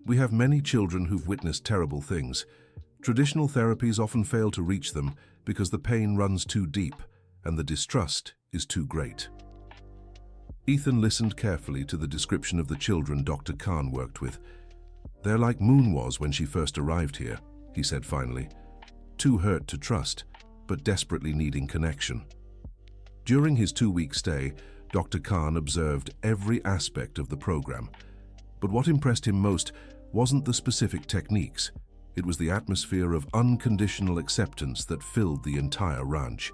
we have many children who've witnessed terrible things. Traditional therapies often fail to reach them because the pain runs too deep and the distrust is too great. Ethan listened carefully to the description of the children Dr. Khan worked with. They're like Moon was when she first arrived here, he said finally. Too hurt to trust, but desperately needing connection. During his 2-week stay, Dr. Khan observed every aspect of the program. But what impressed him most wasn't the specific techniques. It was the atmosphere of unconditional acceptance that filled the entire ranch.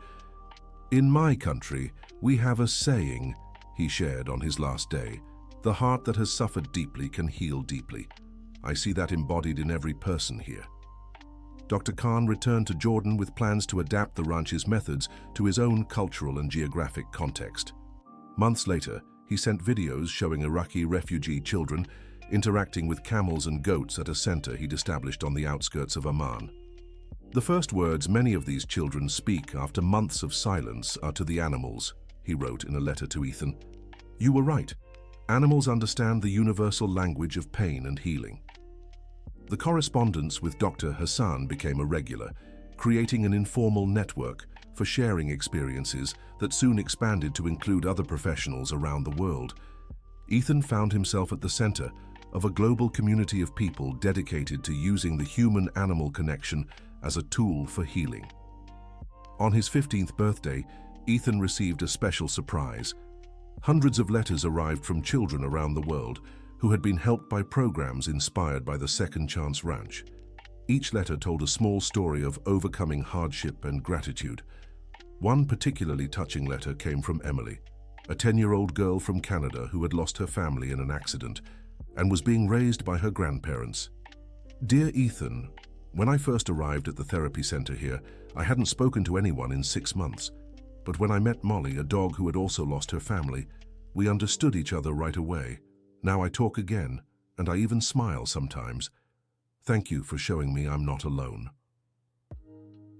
In my country, we have a saying, he shared on his last day, the heart that has suffered deeply can heal deeply. I see that embodied in every person here. Dr. Khan returned to Jordan with plans to adapt the ranch's methods to his own cultural and geographic context. Months later, he sent videos showing Iraqi refugee children interacting with camels and goats at a center he'd established on the outskirts of Amman. The first words many of these children speak after months of silence are to the animals, he wrote in a letter to Ethan. You were right. Animals understand the universal language of pain and healing. The correspondence with Dr. Hassan became a regular, creating an informal network for sharing experiences that soon expanded to include other professionals around the world. Ethan found himself at the center of a global community of people dedicated to using the human-animal connection as a tool for healing. On his 15th birthday, Ethan received a special surprise. Hundreds of letters arrived from children around the world who had been helped by programs inspired by the Second Chance Ranch. Each letter told a small story of overcoming hardship and gratitude. One particularly touching letter came from Emily, a 10-year-old girl from Canada who had lost her family in an accident and was being raised by her grandparents. Dear Ethan, when I first arrived at the therapy center here, I hadn't spoken to anyone in 6 months. But when I met Molly, a dog who had also lost her family, we understood each other right away. Now I talk again, and I even smile sometimes. Thank you for showing me I'm not alone.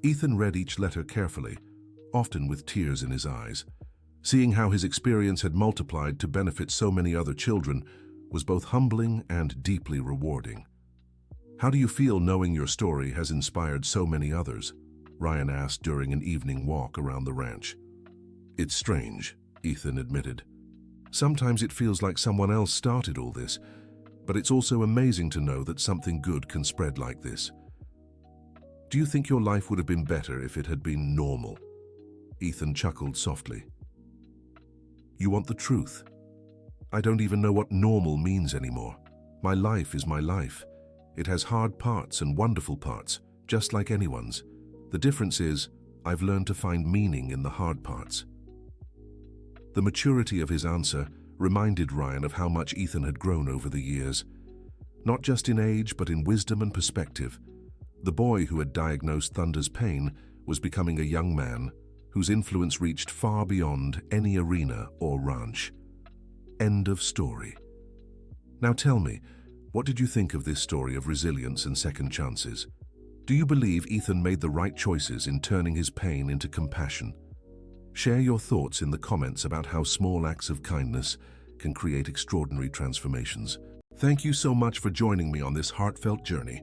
Ethan read each letter carefully, often with tears in his eyes. Seeing how his experience had multiplied to benefit so many other children was both humbling and deeply rewarding. How do you feel knowing your story has inspired so many others? Ryan asked during an evening walk around the ranch. It's strange, Ethan admitted. Sometimes it feels like someone else started all this, but it's also amazing to know that something good can spread like this. Do you think your life would have been better if it had been normal? Ethan chuckled softly. You want the truth? I don't even know what normal means anymore. My life is my life. It has hard parts and wonderful parts, just like anyone's. The difference is, I've learned to find meaning in the hard parts. The maturity of his answer reminded Ryan of how much Ethan had grown over the years. Not just in age, but in wisdom and perspective. The boy who had diagnosed Thunder's pain was becoming a young man whose influence reached far beyond any arena or ranch. End of story. Now tell me, what did you think of this story of resilience and second chances? Do you believe Ethan made the right choices in turning his pain into compassion? Share your thoughts in the comments about how small acts of kindness can create extraordinary transformations. Thank you so much for joining me on this heartfelt journey.